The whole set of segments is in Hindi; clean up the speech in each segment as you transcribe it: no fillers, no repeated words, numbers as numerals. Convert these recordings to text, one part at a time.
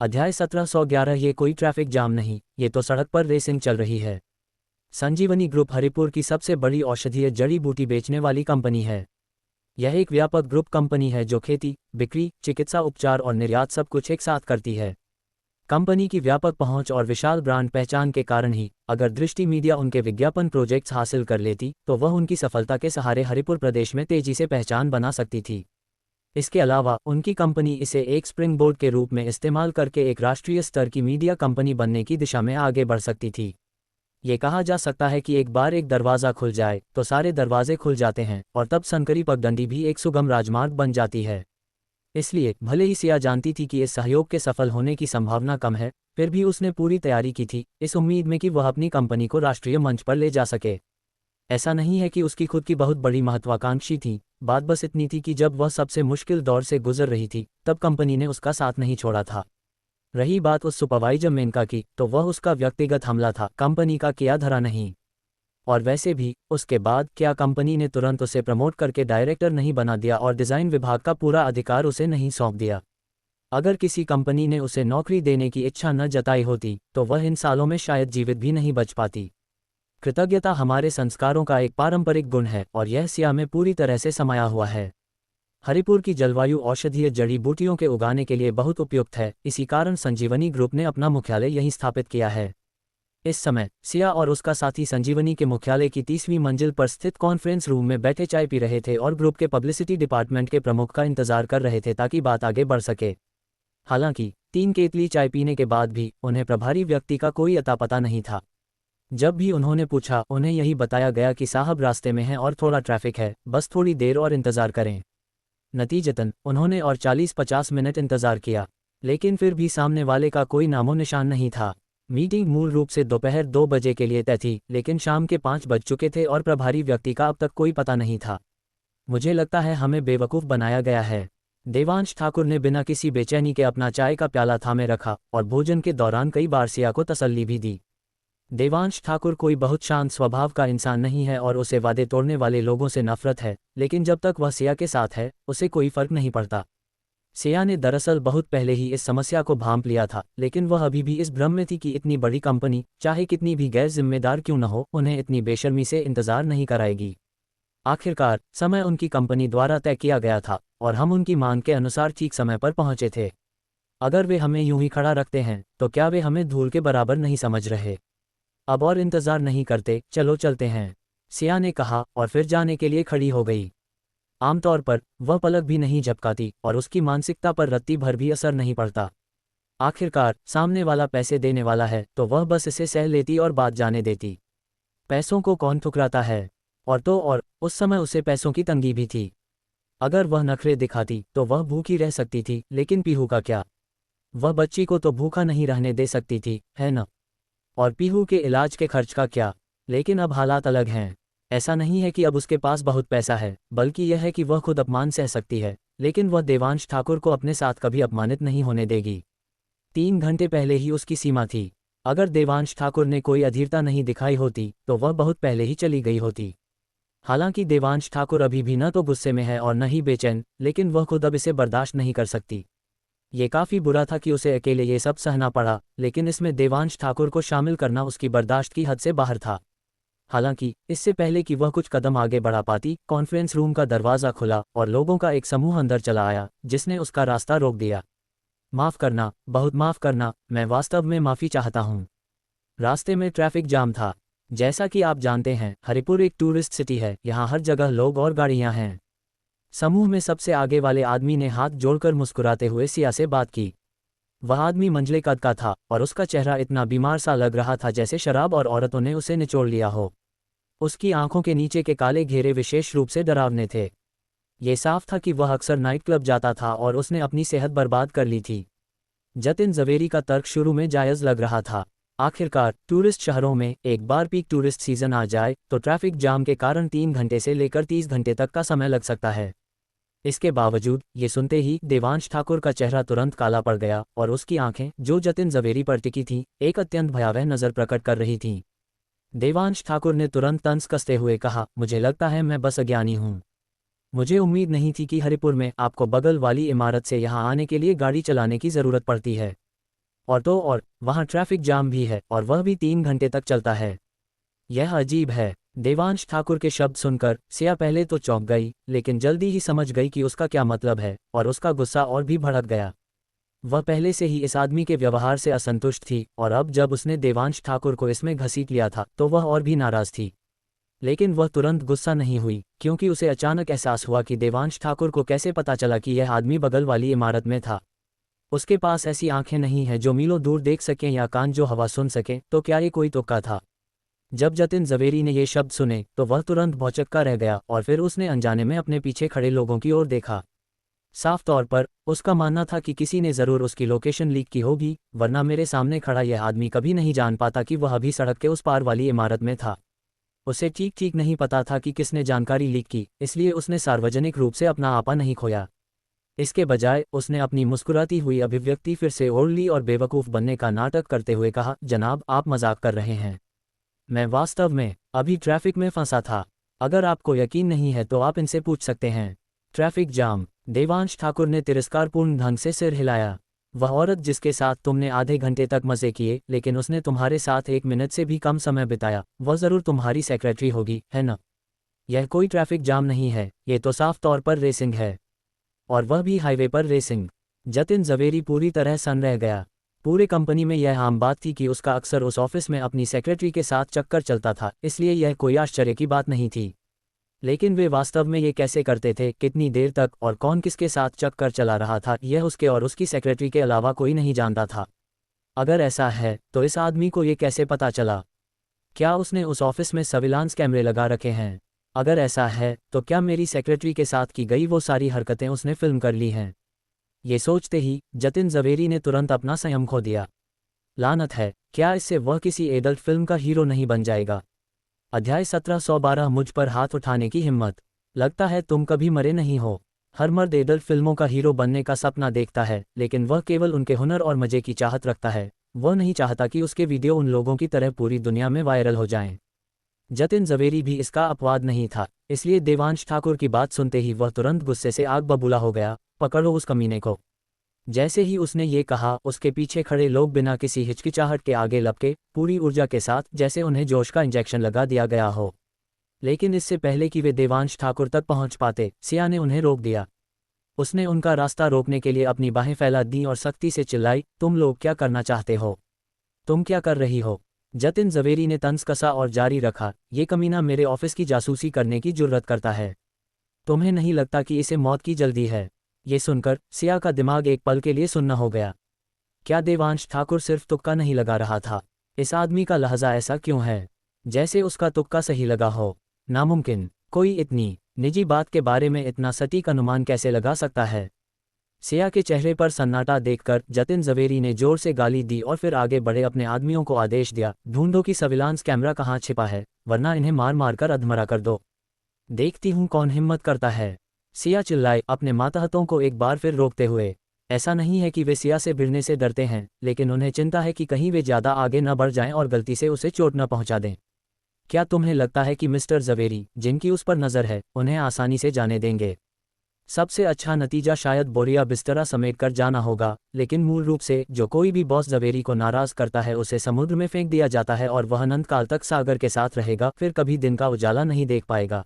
अध्याय 1711। ये कोई ट्रैफिक जाम नहीं, ये तो सड़क पर रेसिंग चल रही है। संजीवनी ग्रुप हरिपुर की सबसे बड़ी औषधीय जड़ी बूटी बेचने वाली कंपनी है। यह एक व्यापक ग्रुप कंपनी है जो खेती, बिक्री, चिकित्सा उपचार और निर्यात सब कुछ एक साथ करती है। कंपनी की व्यापक पहुंच और विशाल ब्रांड पहचान के कारण ही अगर दृष्टि मीडिया उनके विज्ञापन प्रोजेक्ट्स हासिल कर लेती तो वह उनकी सफलता के सहारे हरिपुर प्रदेश में तेजी से पहचान बना सकती थी। इसके अलावा उनकी कंपनी इसे एक स्प्रिंग बोर्ड के रूप में इस्तेमाल करके एक राष्ट्रीय स्तर की मीडिया कंपनी बनने की दिशा में आगे बढ़ सकती थी। ये कहा जा सकता है कि एक बार एक दरवाज़ा खुल जाए तो सारे दरवाजे खुल जाते हैं और तब संकरी पगडंडी भी एक सुगम राजमार्ग बन जाती है। इसलिए भले ही सिया जानती थी कि इस सहयोग के सफल होने की संभावना कम है, फिर भी उसने पूरी तैयारी की थी, इस उम्मीद में कि वह अपनी कंपनी को राष्ट्रीय मंच पर ले जा सके। ऐसा नहीं है कि उसकी खुद की बहुत बड़ी महत्वाकांक्षी थी, बात बस इतनी थी कि जब वह सबसे मुश्किल दौर से गुजर रही थी तब कंपनी ने उसका साथ नहीं छोड़ा था। रही बात उस सुपरवाइजर मेनका की, तो वह उसका व्यक्तिगत हमला था, कंपनी का किया धरा नहीं। और वैसे भी उसके बाद क्या कंपनी ने तुरंत उसे प्रमोट करके डायरेक्टर नहीं बना दिया और डिज़ाइन विभाग का पूरा अधिकार उसे नहीं सौंप दिया? अगर किसी कंपनी ने उसे नौकरी देने की इच्छा न जताई होती तो वह इन सालों में शायद जीवित भी नहीं बच पाती। कृतज्ञता हमारे संस्कारों का एक पारंपरिक गुण है और यह सिया में पूरी तरह से समाया हुआ है। हरिपुर की जलवायु औषधीय जड़ी बूटियों के उगाने के लिए बहुत उपयुक्त है, इसी कारण संजीवनी ग्रुप ने अपना मुख्यालय यहीं स्थापित किया है। इस समय सिया और उसका साथी संजीवनी के मुख्यालय की 30वीं मंजिल पर स्थित कॉन्फ्रेंस रूम में बैठे चाय पी रहे थे और ग्रुप के पब्लिसिटी डिपार्टमेंट के प्रमुख का इंतजार कर रहे थे ताकि बात आगे बढ़ सके। हालांकि 3 केतली चाय पीने के बाद भी उन्हें प्रभारी व्यक्ति का कोई अता पता नहीं था। जब भी उन्होंने पूछा, उन्हें यही बताया गया कि साहब रास्ते में हैं और थोड़ा ट्रैफिक है, बस थोड़ी देर और इंतज़ार करें। नतीजतन उन्होंने और 40-50 मिनट इंतज़ार किया, लेकिन फिर भी सामने वाले का कोई नामो निशान नहीं था। मीटिंग मूल रूप से दोपहर 2 बजे के लिए तय थी, लेकिन शाम के 5 बज चुके थे और प्रभारी व्यक्ति का अब तक कोई पता नहीं था। मुझे लगता है हमें बेवकूफ़ बनाया गया है, देवांश ठाकुर ने बिना किसी बेचैनी के अपना चाय का प्याला थामे रखा और भोजन के दौरान कई बार सिया को तसल्ली भी दी। देवांश ठाकुर कोई बहुत शांत स्वभाव का इंसान नहीं है और उसे वादे तोड़ने वाले लोगों से नफरत है, लेकिन जब तक वह सिया के साथ है उसे कोई फर्क नहीं पड़ता। सिया ने दरअसल बहुत पहले ही इस समस्या को भांप लिया था, लेकिन वह अभी भी इस भ्रम में थी कि इतनी बड़ी कंपनी चाहे कितनी भी गैर जिम्मेदार क्यों न हो उन्हें इतनी बेशर्मी से इंतजार नहीं कराएगी। आखिरकार समय उनकी कंपनी द्वारा तय किया गया था और हम उनकी मांग के अनुसार ठीक समय पर पहुंचे थे। अगर वे हमें यूं ही खड़ा रखते हैं तो क्या वे हमें धूल के बराबर नहीं समझ रहे? अब और इंतजार नहीं करते, चलो चलते हैं, सिया ने कहा और फिर जाने के लिए खड़ी हो गई। आमतौर पर वह पलक भी नहीं झपकाती और उसकी मानसिकता पर रत्ती भर भी असर नहीं पड़ता। आखिरकार सामने वाला पैसे देने वाला है तो वह बस इसे सह लेती और बात जाने देती। पैसों को कौन ठुकराता है? और उस समय उसे पैसों की तंगी भी थी। अगर वह नखरे दिखाती तो वह भूखी रह सकती थी, लेकिन पीहू का क्या? वह बच्ची को तो भूखा नहीं रहने दे सकती थी, है न? और पीहू के इलाज के खर्च का क्या? लेकिन अब हालात अलग हैं। ऐसा नहीं है कि अब उसके पास बहुत पैसा है, बल्कि यह है कि वह खुद अपमान सह सकती है, लेकिन वह देवांश ठाकुर को अपने साथ कभी अपमानित नहीं होने देगी। 3 घंटे पहले ही उसकी सीमा थी। अगर देवांश ठाकुर ने कोई अधीरता नहीं दिखाई होती तो वह बहुत पहले ही चली गई होती। हालांकि देवांश ठाकुर अभी भी न तो गुस्से में है और न ही बेचैन, लेकिन वह खुद अब इसे बर्दाश्त नहीं कर सकती। ये काफ़ी बुरा था कि उसे अकेले ये सब सहना पड़ा, लेकिन इसमें देवांश ठाकुर को शामिल करना उसकी बर्दाश्त की हद से बाहर था। हालांकि इससे पहले कि वह कुछ कदम आगे बढ़ा पाती, कॉन्फ्रेंस रूम का दरवाज़ा खुला और लोगों का एक समूह अंदर चला आया, जिसने उसका रास्ता रोक दिया। माफ़ करना, बहुत माफ़ करना, मैं वास्तव में माफ़ी चाहता हूँ। रास्ते में ट्रैफिक जाम था। जैसा कि आप जानते हैं, हरिपुर एक टूरिस्ट सिटी है, यहाँ हर जगह लोग और गाड़ियाँ हैं। समूह में सबसे आगे वाले आदमी ने हाथ जोड़कर मुस्कुराते हुए सिया से बात की। वह आदमी मंझले कद का था और उसका चेहरा इतना बीमार सा लग रहा था जैसे शराब और औरतों ने उसे निचोड़ लिया हो। उसकी आंखों के नीचे के काले घेरे विशेष रूप से डरावने थे। ये साफ था कि वह अक्सर नाइट क्लब जाता था और उसने अपनी सेहत बर्बाद कर ली थी। जतिन जवेरी का तर्क शुरू में जायज़ लग रहा था। आखिरकार टूरिस्ट शहरों में एक बार पीक टूरिस्ट सीजन आ जाए तो ट्रैफिक जाम के कारण 3 घंटे से लेकर 30 घंटे तक का समय लग सकता है। इसके बावजूद ये सुनते ही देवांश ठाकुर का चेहरा तुरंत काला पड़ गया और उसकी आंखें, जो जतिन जवेरी पर टिकी थीं, एक अत्यंत भयावह नज़र प्रकट कर रही थीं। देवांश ठाकुर ने तुरंत तंज कसते हुए कहा, मुझे लगता है मैं बस अज्ञानी हूँ। मुझे उम्मीद नहीं थी कि हरिपुर में आपको बगल वाली इमारत से यहाँ आने के लिए गाड़ी चलाने की ज़रूरत पड़ती है। और वहाँ ट्रैफिक जाम भी है और वह भी 3 घंटे तक चलता है। यह अजीब है। देवांश ठाकुर के शब्द सुनकर सिया पहले तो चौंक गई, लेकिन जल्दी ही समझ गई कि उसका क्या मतलब है, और उसका गुस्सा और भी भड़क गया। वह पहले से ही इस आदमी के व्यवहार से असंतुष्ट थी, और अब जब उसने देवांश ठाकुर को इसमें घसीट लिया था तो वह और भी नाराज थी। लेकिन वह तुरंत गुस्सा नहीं हुई, क्योंकि उसे अचानक एहसास हुआ कि देवांश ठाकुर को कैसे पता चला कि यह आदमी बगल वाली इमारत में था। उसके पास ऐसी आंखें नहीं हैं जो मीलों दूर देख सकें या कान जो हवा सुन सकें, तो क्या ये कोई तुक्का था? जब जतिन जवेरी ने ये शब्द सुने तो वह तुरंत भौचक्का रह गया, और फिर उसने अनजाने में अपने पीछे खड़े लोगों की ओर देखा। साफ तौर पर उसका मानना था कि किसी ने ज़रूर उसकी लोकेशन लीक की होगी, वरना मेरे सामने खड़ा यह आदमी कभी नहीं जान पाता कि वह अभी सड़क के उस पार वाली इमारत में था। उसे ठीक ठीक नहीं पता था कि किसने जानकारी लीक की, इसलिए उसने सार्वजनिक रूप से अपना आपा नहीं खोया। इसके बजाय उसने अपनी मुस्कुराती हुई अभिव्यक्ति फिर से ओढ़ ली और बेवकूफ़ बनने का नाटक करते हुए कहा, जनाब आप मजाक कर रहे हैं। मैं वास्तव में अभी ट्रैफिक में फंसा था। अगर आपको यकीन नहीं है तो आप इनसे पूछ सकते हैं। Traffic jam. देवांश ठाकुर ने तिरस्कारपूर्ण ढंग से सिर हिलाया। वह औरत जिसके साथ तुमने आधे घंटे तक मज़े किए, लेकिन उसने तुम्हारे साथ 1 मिनट से भी कम समय बिताया, वह ज़रूर तुम्हारी सेक्रेटरी होगी, है न? यह कोई ट्रैफिक जाम नहीं है, ये तो साफ तौर पर रेसिंग है, और वह भी हाईवे पर रेसिंग। जतिन जवेरी पूरी तरह सन रह गया। पूरे कंपनी में यह आम बात थी कि उसका अक्सर उस ऑफिस में अपनी सेक्रेटरी के साथ चक्कर चलता था, इसलिए यह कोई आश्चर्य की बात नहीं थी। लेकिन वे वास्तव में ये कैसे करते थे, कितनी देर तक और कौन किसके साथ चक्कर चला रहा था, यह उसके और उसकी सेक्रेटरी के अलावा कोई नहीं जानता था। अगर ऐसा है तो इस आदमी को ये कैसे पता चला? क्या उसने उस ऑफिस में सर्विलांस कैमरे लगा रखे हैं? अगर ऐसा है तो क्या मेरी सेक्रेटरी के साथ की गई वो सारी हरकतें उसने फिल्म कर ली हैं? ये सोचते ही जतिन जवेरी ने तुरंत अपना संयम खो दिया। लानत है, क्या इससे वह किसी एडल्ट फिल्म का हीरो नहीं बन जाएगा? अध्याय 1712 मुझ पर हाथ उठाने की हिम्मत। लगता है तुम कभी मरे नहीं हो। हर मर्द एडल्ट फिल्मों का हीरो बनने का सपना देखता है, लेकिन वह केवल उनके हुनर और मजे की चाहत रखता है। वह नहीं चाहता कि उसके वीडियो उन लोगों की तरह पूरी दुनिया में वायरल हो जाएं। जतिन जवेरी भी इसका अपवाद नहीं था, इसलिए देवांश ठाकुर की बात सुनते ही वह तुरंत गुस्से से आग बबूला हो गया। पकड़ो उस कमीने को। जैसे ही उसने ये कहा, उसके पीछे खड़े लोग बिना किसी हिचकिचाहट के आगे लपके, पूरी ऊर्जा के साथ, जैसे उन्हें जोश का इंजेक्शन लगा दिया गया हो। लेकिन इससे पहले कि वे देवांश ठाकुर तक पहुंच पाते, सिया ने उन्हें रोक दिया। उसने उनका रास्ता रोकने के लिए अपनी बाहें फैला दी और सख्ती से चिल्लाई, तुम लोग क्या करना चाहते हो? तुम क्या कर रही हो? जतिन जवेरी ने तंज कसा और जारी रखा, ये कमीना मेरे ऑफिस की जासूसी करने की जुर्रत करता है। तुम्हें नहीं लगता कि इसे मौत की जल्दी है? ये सुनकर सिया का दिमाग एक पल के लिए सुन्न हो गया। क्या देवांश ठाकुर सिर्फ तुक्का नहीं लगा रहा था? इस आदमी का लहजा ऐसा क्यों है जैसे उसका तुक्का सही लगा हो? नामुमकिन। कोई इतनी निजी बात के बारे में इतना सटीक अनुमान कैसे लगा सकता है? सिया के चेहरे पर सन्नाटा देखकर जतिन जवेरी ने जोर से गाली दी और फिर आगे बढ़े अपने आदमियों को आदेश दिया, ढूंढो कि सर्विलांस कैमरा कहाँ छिपा है, वरना इन्हें मार मार कर अधमरा कर दो। देखती हूँ कौन हिम्मत करता है। सिया चिल्लाए, अपने मातहतों को एक बार फिर रोकते हुए। ऐसा नहीं है कि वे सिया से भिड़ने से डरते हैं, लेकिन उन्हें चिंता है कि कहीं वे ज़्यादा आगे न बढ़ जाएं और गलती से उसे चोट न पहुंचा दें। क्या तुम्हें लगता है कि मिस्टर जवेरी, जिनकी उस पर नज़र है, उन्हें आसानी से जाने देंगे? सबसे अच्छा नतीजा शायद बोरिया बिस्तरा समेट कर जाना होगा, लेकिन मूल रूप से जो कोई भी बॉस जवेरी को नाराज़ करता है उसे समुद्र में फेंक दिया जाता है और वह अनंत काल तक सागर के साथ रहेगा, फिर कभी दिन का उजाला नहीं देख पाएगा।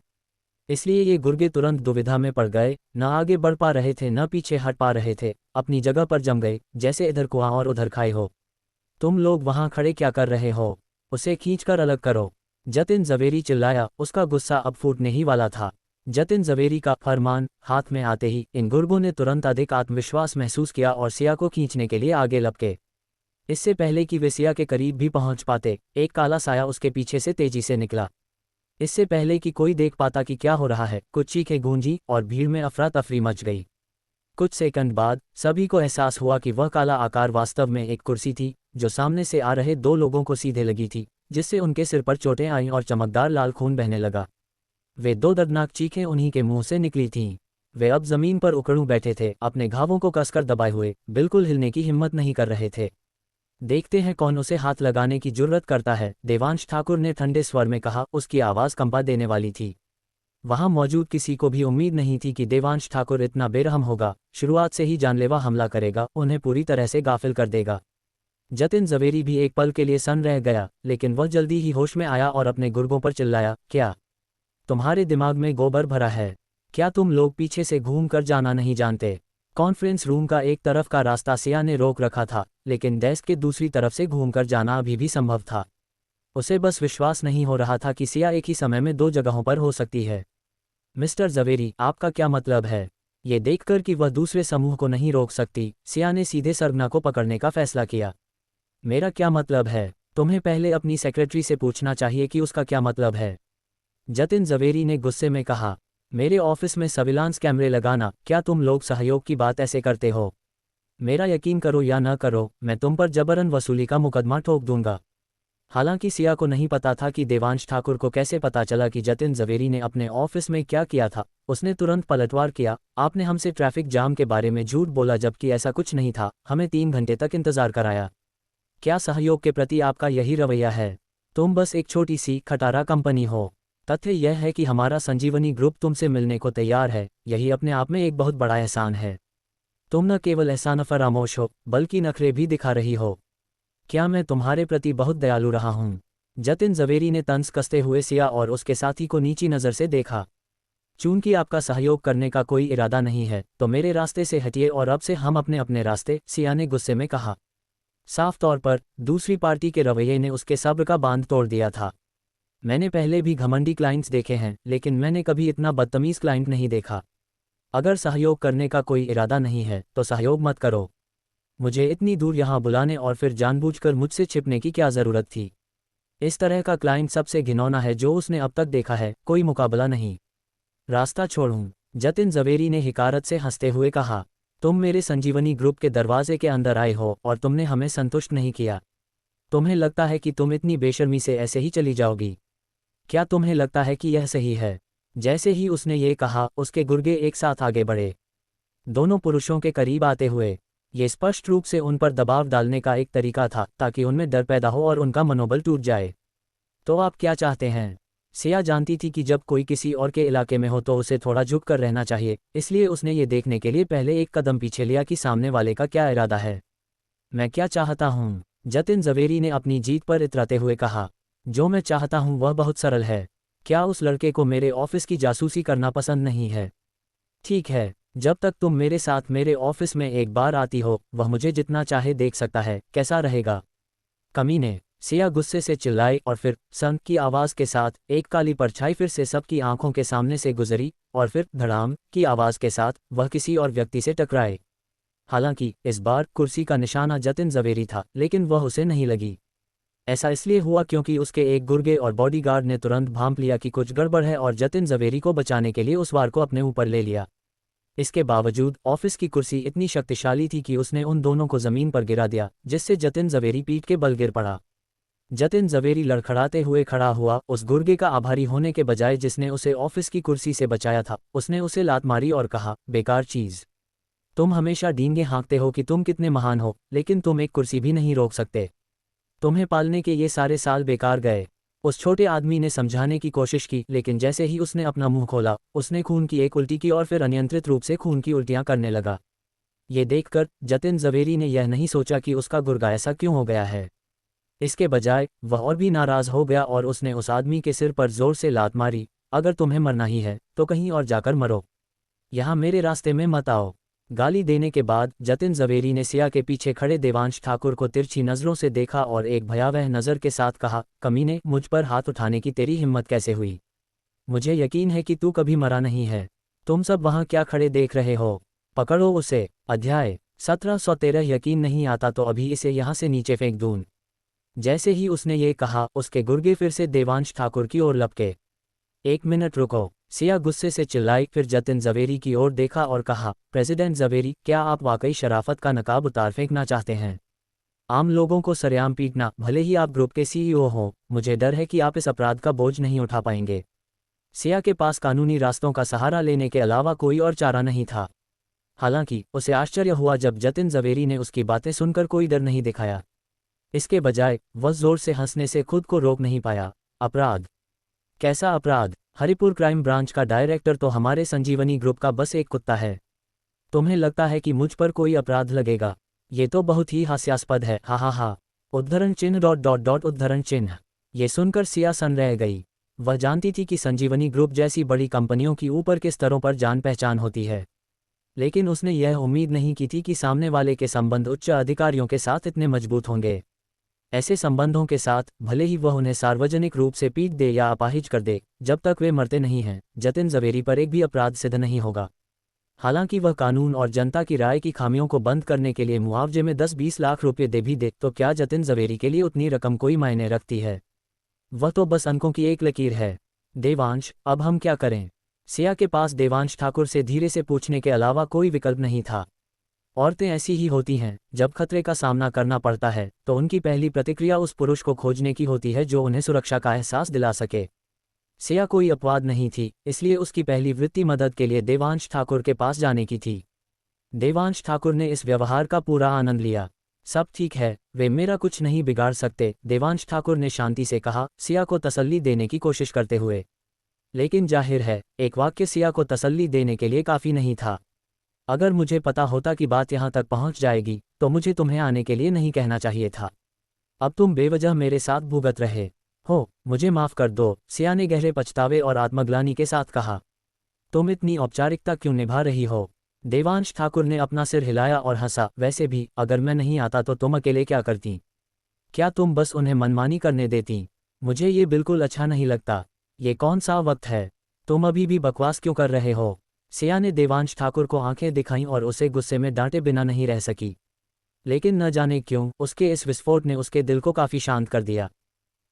इसलिए ये गुर्गे तुरंत दुविधा में पड़ गए, न आगे बढ़ पा रहे थे न पीछे हट पा रहे थे, अपनी जगह पर जम गए, जैसे इधर कुआं और उधर खाई हो। तुम लोग वहां खड़े क्या कर रहे हो? उसे खींचकर अलग करो। जतिन जवेरी चिल्लाया, उसका गुस्सा अब फूटने ही वाला था। जतिन जवेरी का फरमान हाथ में आते ही इन गुर्गों ने तुरंत अधिक आत्मविश्वास महसूस किया और सिया को खींचने के लिए आगे लपके। इससे पहले कि वे सिया के करीब भी पहुंच पाते, एक काला साया उसके पीछे से तेजी से निकला। इससे पहले कि कोई देख पाता कि क्या हो रहा है, कुछ चीखें गूंजी और भीड़ में अफरा तफरी मच गई। कुछ सेकंड बाद सभी को एहसास हुआ कि वह काला आकार वास्तव में एक कुर्सी थी, जो सामने से आ रहे 2 लोगों को सीधे लगी थी, जिससे उनके सिर पर चोटें आईं और चमकदार लाल खून बहने लगा। वे 2 दर्दनाक चीखें उन्हीं के मुंह से निकली थीं। वे अब जमीन पर उकड़ू बैठे थे, अपने घावों को कसकर दबाए हुए, बिल्कुल हिलने की हिम्मत नहीं कर रहे थे। देखते हैं कौन उसे हाथ लगाने की जुर्रत करता है, देवांश ठाकुर ने ठंडे स्वर में कहा। उसकी आवाज़ कंपा देने वाली थी। वहां मौजूद किसी को भी उम्मीद नहीं थी कि देवांश ठाकुर इतना बेरहम होगा, शुरुआत से ही जानलेवा हमला करेगा, उन्हें पूरी तरह से गाफिल कर देगा। जतिन जवेरी भी एक पल के लिए सन्न रह गया, लेकिन वह जल्दी ही होश में आया और अपने गुर्गों पर चिल्लाया, क्या तुम्हारे दिमाग में गोबर भरा है? क्या तुम लोग पीछे से घूम कर जाना नहीं जानते? कॉन्फ्रेंस रूम का एक तरफ का रास्ता सिया ने रोक रखा था, लेकिन डेस्क के दूसरी तरफ से घूमकर जाना अभी भी संभव था। उसे बस विश्वास नहीं हो रहा था कि सिया एक ही समय में 2 जगहों पर हो सकती है। मिस्टर जवेरी, आपका क्या मतलब है? ये देखकर कि वह दूसरे समूह को नहीं रोक सकती, सिया ने सीधे सरगना को पकड़ने का फैसला किया। मेरा क्या मतलब है? तुम्हें पहले अपनी सेक्रेटरी से पूछना चाहिए कि उसका क्या मतलब है। जतिन जवेरी ने गुस्से में कहा, मेरे ऑफिस में सर्विलांस कैमरे लगाना, क्या तुम लोग सहयोग की बात ऐसे करते हो? मेरा यकीन करो या न करो, मैं तुम पर जबरन वसूली का मुकदमा ठोक दूंगा। हालांकि सिया को नहीं पता था कि देवांश ठाकुर को कैसे पता चला कि जतिन जवेरी ने अपने ऑफिस में क्या किया था। उसने तुरंत पलटवार किया, आपने हमसे ट्रैफिक जाम के बारे में झूठ बोला जबकि ऐसा कुछ नहीं था, हमें 3 घंटे तक इंतजार कराया। क्या सहयोग के प्रति आपका यही रवैया है? तुम बस एक छोटी सी खटारा कंपनी हो। तथ्य यह है कि हमारा संजीवनी ग्रुप तुमसे मिलने को तैयार है, यही अपने आप में एक बहुत बड़ा एहसान है। तुम न केवल एहसान फरामोश हो, बल्कि नखरे भी दिखा रही हो। क्या मैं तुम्हारे प्रति बहुत दयालु रहा हूँ? जतिन जवेरी ने तंज कसते हुए सिया और उसके साथी को नीची नज़र से देखा। चूंकि आपका सहयोग करने का कोई इरादा नहीं है, तो मेरे रास्ते से हटिए और अब से हम अपने अपने रास्ते, सिया ने गुस्से में कहा। साफ तौर पर दूसरी पार्टी के रवैये ने उसके सब्र का बांध तोड़ दिया था। मैंने पहले भी घमंडी क्लाइंट्स देखे हैं, लेकिन मैंने कभी इतना बदतमीज क्लाइंट नहीं देखा। अगर सहयोग करने का कोई इरादा नहीं है तो सहयोग मत करो। मुझे इतनी दूर यहाँ बुलाने और फिर जानबूझकर मुझसे छिपने की क्या ज़रूरत थी? इस तरह का क्लाइंट सबसे घिनौना है जो उसने अब तक देखा है, कोई मुकाबला नहीं। रास्ता छोड़ूं? जतिन जवेरी ने हिकारत से हंसते हुए कहा, तुम मेरे संजीवनी ग्रुप के दरवाजे के अंदर आए हो और तुमने हमें संतुष्ट नहीं किया। तुम्हें लगता है कि तुम इतनी बेशर्मी से ऐसे ही चली जाओगी? क्या तुम्हें लगता है कि यह सही है? जैसे ही उसने ये कहा, उसके गुर्गे एक साथ आगे बढ़े, दोनों पुरुषों के करीब आते हुए। ये स्पष्ट रूप से उन पर दबाव डालने का एक तरीका था ताकि उनमें डर पैदा हो और उनका मनोबल टूट जाए। तो आप क्या चाहते हैं? सिया जानती थी कि जब कोई किसी और के इलाके में हो तो उसे थोड़ा झुक कर रहना चाहिए, इसलिए उसने ये देखने के लिए पहले एक कदम पीछे लिया कि सामने वाले का क्या इरादा है। मैं क्या चाहता हूँ? जतिन जवेरी ने अपनी जीत पर इतराते हुए कहा, जो मैं चाहता हूँ वह बहुत सरल है। क्या उस लड़के को मेरे ऑफिस की जासूसी करना पसंद नहीं है? ठीक है, जब तक तुम मेरे साथ मेरे ऑफिस में एक बार आती हो, वह मुझे जितना चाहे देख सकता है, कैसा रहेगा? कमीने, सिया गुस्से से चिल्लाई और फिर संत की आवाज़ के साथ एक काली परछाई फिर से सबकी आंखों के सामने से गुजरी और फिर धड़ाम की आवाज़ के साथ वह किसी और व्यक्ति से टकराए। हालांकि इस बार कुर्सी का निशाना जतिन जवेरी था, लेकिन वह उसे नहीं लगी। ऐसा इसलिए हुआ क्योंकि उसके एक गुर्गे और बॉडीगार्ड ने तुरंत भांप लिया कि कुछ गड़बड़ है और जतिन जवेरी को बचाने के लिए उस वार को अपने ऊपर ले लिया। इसके बावजूद ऑफिस की कुर्सी इतनी शक्तिशाली थी कि उसने उन दोनों को जमीन पर गिरा दिया, जिससे जतिन जवेरी पीठ के बल गिर पड़ा। जतिन जवेरी लड़खड़ाते हुए खड़ा हुआ, उस गुर्गे का आभारी होने के बजाय जिसने उसे ऑफिस की कुर्सी से बचाया था। उसने उसे लात मारी और कहा, बेकार चीज, तुम हमेशा डींगे हाँकते हो कि तुम कितने महान हो, लेकिन तुम एक कुर्सी भी नहीं रोक सकते। तुम्हें पालने के ये सारे साल बेकार गए। उस छोटे आदमी ने समझाने की कोशिश की, लेकिन जैसे ही उसने अपना मुंह खोला, उसने खून की एक उल्टी की और फिर अनियंत्रित रूप से खून की उल्टियां करने लगा। ये देखकर जतिन जवेरी ने यह नहीं सोचा कि उसका गुर्गा ऐसा क्यों हो गया है। इसके बजाय वह और भी नाराज हो गया और उसने उस आदमी के सिर पर जोर से लात मारी, अगर तुम्हें मरना ही है तो कहीं और जाकर मरो, यहाँ मेरे रास्ते में मत आओ। गाली देने के बाद जतिन जवेरी ने सिया के पीछे खड़े देवांश ठाकुर को तिरछी नज़रों से देखा और एक भयावह नज़र के साथ कहा, कमीने, मुझ पर हाथ उठाने की तेरी हिम्मत कैसे हुई? मुझे यकीन है कि तू कभी मरा नहीं है। तुम सब वहाँ क्या खड़े देख रहे हो? पकड़ो उसे। अध्याय 1713। यकीन नहीं आता तो अभी इसे यहाँ से नीचे फेंक दूं। जैसे ही उसने ये कहा, उसके गुर्गे फिर से देवांश ठाकुर की ओर लपके। 1 मिनट रुको, सिया गुस्से से चिल्लाई, फिर जतिन जवेरी की ओर देखा और कहा, प्रेसिडेंट जवेरी, क्या आप वाकई शराफत का नकाब उतार फेंकना चाहते हैं? आम लोगों को सरेआम पीटना, भले ही आप ग्रुप के सीईओ हो, मुझे डर है कि आप इस अपराध का बोझ नहीं उठा पाएंगे। सिया के पास कानूनी रास्तों का सहारा लेने के अलावा कोई और चारा नहीं था। हालांकि उसे आश्चर्य हुआ जब जतिन जवेरी ने उसकी बातें सुनकर कोई डर नहीं दिखाया। इसके बजाय वह जोर से हंसने से खुद को रोक नहीं पाया। अपराध? कैसा अपराध? हरिपुर क्राइम ब्रांच का डायरेक्टर तो हमारे संजीवनी ग्रुप का बस एक कुत्ता है। तुम्हें लगता है कि मुझ पर कोई अपराध लगेगा? ये तो बहुत ही हास्यास्पद है। हा हा हा। उद्धरण चिन्ह डॉट डॉट डॉट उद्धरण चिन्ह। ये सुनकर सिया सन रह गई। वह जानती थी कि संजीवनी ग्रुप जैसी बड़ी कंपनियों की ऊपर के स्तरों पर जान पहचान होती है, लेकिन उसने यह उम्मीद नहीं की थी कि सामने वाले के संबंध उच्च अधिकारियों के साथ इतने मजबूत होंगे। ऐसे संबंधों के साथ भले ही वह उन्हें सार्वजनिक रूप से पीट दे या अपाहिज कर दे, जब तक वे मरते नहीं हैं, जतिन जवेरी पर एक भी अपराध सिद्ध नहीं होगा। हालांकि वह कानून और जनता की राय की खामियों को बंद करने के लिए मुआवजे में 10-20 लाख रुपये दे भी दे, तो क्या जतिन जवेरी के लिए उतनी रकम कोई मायने रखती है? वह तो बस अंकों की एक लकीर है। देवांश, अब हम क्या करें? सिया के पास देवांश ठाकुर से धीरे से पूछने के अलावा कोई विकल्प नहीं था। औरतें ऐसी ही होती हैं, जब खतरे का सामना करना पड़ता है तो उनकी पहली प्रतिक्रिया उस पुरुष को खोजने की होती है जो उन्हें सुरक्षा का एहसास दिला सके। सिया कोई अपवाद नहीं थी, इसलिए उसकी पहली वृत्ति मदद के लिए देवांश ठाकुर के पास जाने की थी। देवांश ठाकुर ने इस व्यवहार का पूरा आनंद लिया। सब ठीक है, वे मेरा कुछ नहीं बिगाड़ सकते, देवांश ठाकुर ने शांति से कहा, सिया को तसल्ली देने की कोशिश करते हुए। लेकिन जाहिर है, एक वाक्य सिया को तसल्ली देने के लिए काफ़ी नहीं था। अगर मुझे पता होता कि बात यहाँ तक पहुँच जाएगी, तो मुझे तुम्हें आने के लिए नहीं कहना चाहिए था। अब तुम बेवजह मेरे साथ भुगत रहे हो, मुझे माफ़ कर दो, सिया ने गहरे पछतावे और आत्मग्लानि के साथ कहा। तुम इतनी औपचारिकता क्यों निभा रही हो? देवांश ठाकुर ने अपना सिर हिलाया और हंसा। वैसे भी अगर मैं नहीं आता तो तुम अकेले क्या करती? क्या तुम बस उन्हें मनमानी करने देती? मुझे ये बिल्कुल अच्छा नहीं लगता। ये कौन सा वक्त है? तुम अभी भी बकवास क्यों कर रहे हो? सिया ने देवांश ठाकुर को आंखें दिखाईं और उसे गुस्से में डांटे बिना नहीं रह सकी। लेकिन न जाने क्यों उसके इस विस्फोट ने उसके दिल को काफ़ी शांत कर दिया।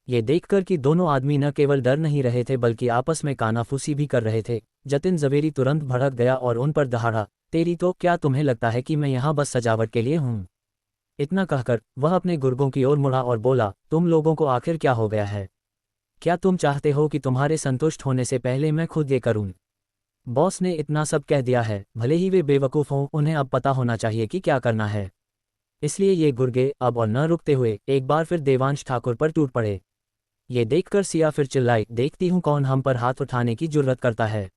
ये देखकर कि दोनों आदमी न केवल डर नहीं रहे थे बल्कि आपस में कानाफूसी भी कर रहे थे, जतिन जवेरी तुरंत भड़क गया और उन पर दहाड़ा, तेरी तो क्या तुम्हें लगता है कि मैं यहाँ बस सजावट के लिए हूँ? इतना कहकर वह अपने गुर्गों की ओर मुड़ा और बोला, तुम लोगों को आखिर क्या हो गया है? क्या तुम चाहते हो कि तुम्हारे संतुष्ट होने से पहले मैं खुद ये करूं? बॉस ने इतना सब कह दिया है, भले ही वे बेवकूफ़ हों, उन्हें अब पता होना चाहिए कि क्या करना है। इसलिए ये गुर्गे अब और न रुकते हुए एक बार फिर देवांश ठाकुर पर टूट पड़े। ये देखकर सिया फिर चिल्लाई, देखती हूँ कौन हम पर हाथ उठाने की जुर्रत करता है।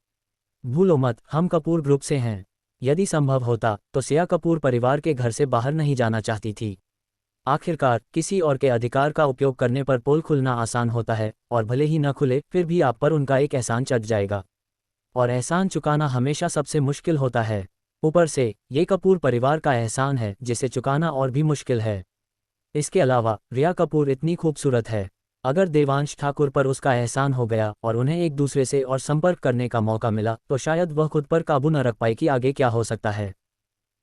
भूलो मत, हम कपूर ग्रुप से हैं। यदि संभव होता तो सिया कपूर परिवार के घर से बाहर नहीं जाना चाहती थी। आखिरकार किसी और के अधिकार का उपयोग करने पर पोल खुलना आसान होता है, और भले ही न खुले फिर भी आप पर उनका एक एहसान चढ़ जाएगा, और एहसान चुकाना हमेशा सबसे मुश्किल होता है। ऊपर से ये कपूर परिवार का एहसान है जिसे चुकाना और भी मुश्किल है। इसके अलावा रिया कपूर इतनी खूबसूरत है, अगर देवांश ठाकुर पर उसका एहसान हो गया और उन्हें एक दूसरे से और संपर्क करने का मौका मिला तो शायद वह खुद पर काबू न रख पाई कि आगे क्या हो सकता है।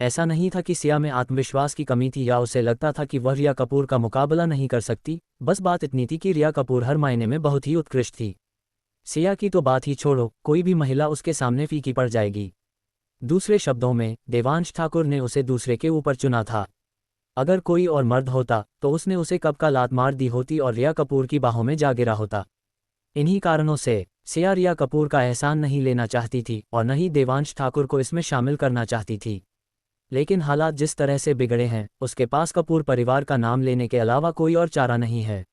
ऐसा नहीं था कि सिया में आत्मविश्वास की कमी थी या उसे लगता था कि वह रिया कपूर का मुकाबला नहीं कर सकती, बस बात इतनी थी कि रिया कपूर हर मायने में बहुत ही उत्कृष्ट थी। सिया की तो बात ही छोड़ो, कोई भी महिला उसके सामने फीकी पड़ जाएगी। दूसरे शब्दों में देवांश ठाकुर ने उसे दूसरे के ऊपर चुना था। अगर कोई और मर्द होता तो उसने उसे कब का लात मार दी होती और रिया कपूर की बाहों में जा गिरा होता। इन्हीं कारणों से सिया रिया कपूर का एहसान नहीं लेना चाहती थी और न ही देवांश ठाकुर को इसमें शामिल करना चाहती थी। लेकिन हालात जिस तरह से बिगड़े हैं, उसके पास कपूर परिवार का नाम लेने के अलावा कोई और चारा नहीं है।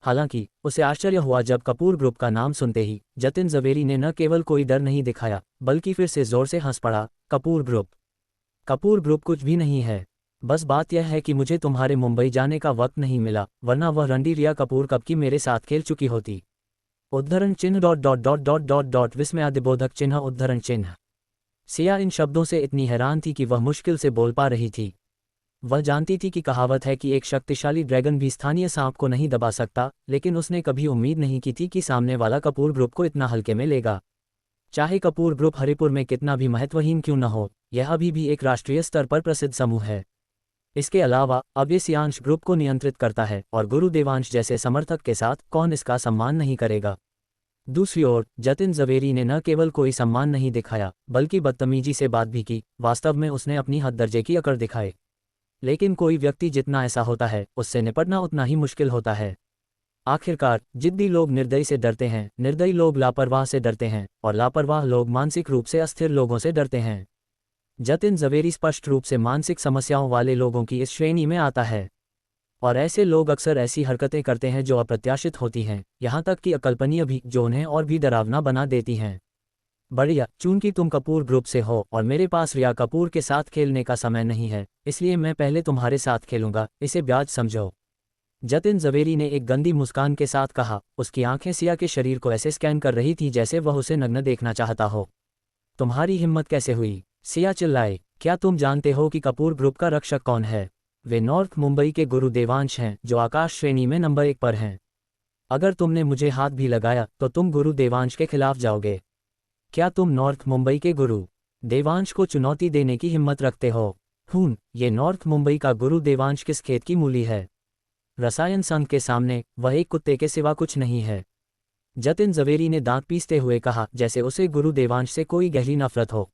हालांकि उसे आश्चर्य हुआ जब कपूर ग्रुप का नाम सुनते ही जतिन जवेरी ने न केवल कोई डर नहीं दिखाया बल्कि फिर से जोर से हंस पड़ा। कपूर ग्रुप कुछ भी नहीं है। बस बात यह है कि मुझे तुम्हारे मुंबई जाने का वक्त नहीं मिला, वरना वह रंडी रिया कपूर कब की मेरे साथ खेल चुकी होती। उद्धरण चिन्ह dot dot dot dot dot dot विस्मयादिबोधक चिन्ह उद्धरण चिन्ह। सिया इन शब्दों से इतनी हैरान थी कि वह मुश्किल से बोल पा रही थी। वह जानती थी कि कहावत है कि एक शक्तिशाली ड्रैगन भी स्थानीय सांप को नहीं दबा सकता, लेकिन उसने कभी उम्मीद नहीं की थी कि सामने वाला कपूर ग्रुप को इतना हल्के में लेगा। चाहे कपूर ग्रुप हरिपुर में कितना भी महत्वहीन क्यों न हो, यह अभी भी एक राष्ट्रीय स्तर पर प्रसिद्ध समूह है। इसके अलावा अब ये सियांश ग्रुप को नियंत्रित करता है और गुरु देवांश जैसे समर्थक के साथ कौन इसका सम्मान नहीं करेगा। दूसरी ओर जतिन जवेरी ने न केवल कोई सम्मान नहीं दिखाया बल्कि बदतमीजी से बात भी की। वास्तव में उसने अपनी हद दर्जे की अकड़ दिखाई। लेकिन कोई व्यक्ति जितना ऐसा होता है उससे निपटना उतना ही मुश्किल होता है। आखिरकार जिद्दी लोग निर्दयी से डरते हैं, निर्दयी लोग लापरवाह से डरते हैं और लापरवाह लोग मानसिक रूप से अस्थिर लोगों से डरते हैं। जतिन जवेरी स्पष्ट रूप से मानसिक समस्याओं वाले लोगों की इस श्रेणी में आता है, और ऐसे लोग अक्सर ऐसी हरकतें करते हैं जो अप्रत्याशित होती हैं, यहाँ तक कि अकल्पनीय भी, जो उन्हें और भी डरावना बना देती हैं। बढ़िया, चूंकि तुम कपूर ग्रुप से हो और मेरे पास रिया कपूर के साथ खेलने का समय नहीं है, इसलिए मैं पहले तुम्हारे साथ खेलूंगा, इसे ब्याज समझो। जतिन जवेरी ने एक गंदी मुस्कान के साथ कहा। उसकी आंखें सिया के शरीर को ऐसे स्कैन कर रही थी जैसे वह उसे नग्न देखना चाहता हो। तुम्हारी हिम्मत कैसे हुई? सिया चिल्लाए। क्या तुम जानते हो कि कपूर ग्रुप का रक्षक कौन है? वे नॉर्थ मुंबई के गुरु देवांश हैं, जो आकाश श्रेणी में नंबर 1 पर हैं। अगर तुमने मुझे हाथ भी लगाया तो तुम गुरु देवांश के खिलाफ जाओगे। क्या तुम नॉर्थ मुंबई के गुरु देवांश को चुनौती देने की हिम्मत रखते हो? ये नॉर्थ मुंबई का गुरु देवांश किस खेत की मूली है? रसायन संघ के सामने वह एक कुत्ते के सिवा कुछ नहीं है। जतिन जवेरी ने दांत पीसते हुए कहा, जैसे उसे गुरु देवांश से कोई गहरी नफरत हो।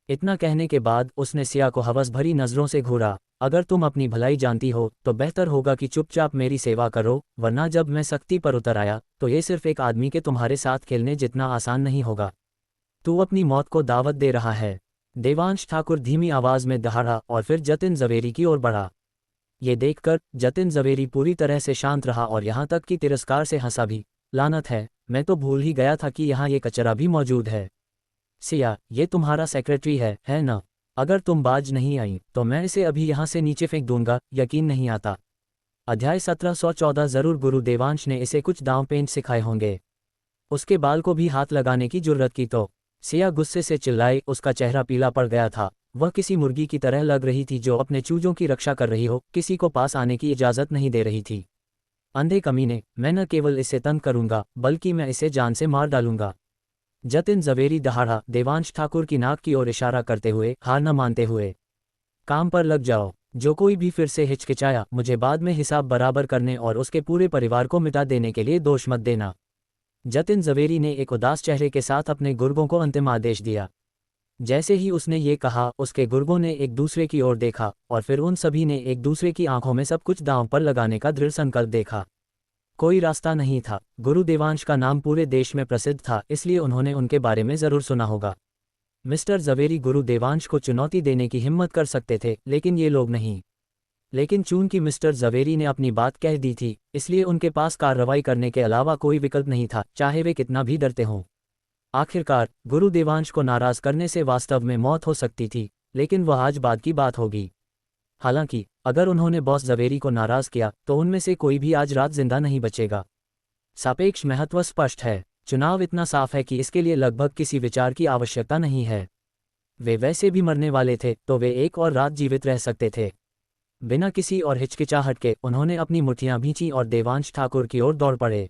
इतना कहने के बाद उसने सिया को हवस भरी नजरों से घूरा। अगर तुम अपनी भलाई जानती हो तो बेहतर होगा कि चुपचाप मेरी सेवा करो, वरना जब मैं सख्ती पर उतर आया तो ये सिर्फ एक आदमी के तुम्हारे साथ खेलने जितना आसान नहीं होगा। तू अपनी मौत को दावत दे रहा है। देवांश ठाकुर धीमी आवाज में दहाड़ा और फिर जतिन जवेरी की ओर बढ़ा। ये देखकर जतिन जवेरी पूरी तरह से शांत रहा और यहाँ तक कि तिरस्कार से हंसा भी। लानत है, मैं तो भूल ही गया था कि यहाँ ये कचरा भी मौजूद है। सिया, ये तुम्हारा सेक्रेटरी है ना? अगर तुम बाज नहीं आई तो मैं इसे अभी यहाँ से नीचे फेंक दूंगा, यकीन नहीं आता। अध्याय 1714। जरूर गुरु देवांश ने इसे कुछ दांव पेंच सिखाए होंगे। उसके बाल को भी हाथ लगाने की जुर्रत की तो। सिया गुस्से से चिल्लाई। उसका चेहरा पीला पड़ गया था। वह किसी मुर्गी की तरह लग रही थी जो अपने चूजों की रक्षा कर रही हो, किसी को पास आने की इजाजत नहीं दे रही थी। अंधे कमीने, मैं न केवल इसे तंग करूंगा बल्कि मैं इसे जान से मार डालूंगा। जतिन जवेरी दहाड़ा, देवांश ठाकुर की नाक की ओर इशारा करते हुए, हार न मानते हुए। काम पर लग जाओ। जो कोई भी फिर से हिचकिचाया, मुझे बाद में हिसाब बराबर करने और उसके पूरे परिवार को मिटा देने के लिए दोष मत देना। जतिन जवेरी ने एक उदास चेहरे के साथ अपने गुर्गों को अंतिम आदेश दिया। जैसे ही उसने ये कहा, उसके गुर्गों ने एक दूसरे की ओर देखा और फिर उन सभी ने एक दूसरे की आंखों में सब कुछ दांव पर लगाने का दृढ़ संकल्प देखा। कोई रास्ता नहीं था। गुरु देवांश का नाम पूरे देश में प्रसिद्ध था, इसलिए उन्होंने उनके बारे में जरूर सुना होगा। मिस्टर जवेरी गुरु देवांश को चुनौती देने की हिम्मत कर सकते थे, लेकिन ये लोग नहीं। लेकिन चूंकि मिस्टर जवेरी ने अपनी बात कह दी थी, इसलिए उनके पास कार्रवाई करने के अलावा कोई विकल्प नहीं था, चाहे वे कितना भी डरते हों। आखिरकार गुरु देवांश को नाराज करने से वास्तव में मौत हो सकती थी, लेकिन वह आज बाद की बात होगी। हालांकि अगर उन्होंने बॉस जवेरी को नाराज किया तो उनमें से कोई भी आज रात जिंदा नहीं बचेगा। सापेक्ष महत्व स्पष्ट है। चुनाव इतना साफ है कि इसके लिए लगभग किसी विचार की आवश्यकता नहीं है। वे वैसे भी मरने वाले थे, तो वे एक और रात जीवित रह सकते थे। बिना किसी और हिचकिचाहट के उन्होंने अपनी मुट्ठियां भींची और देवांश ठाकुर की ओर दौड़ पड़े।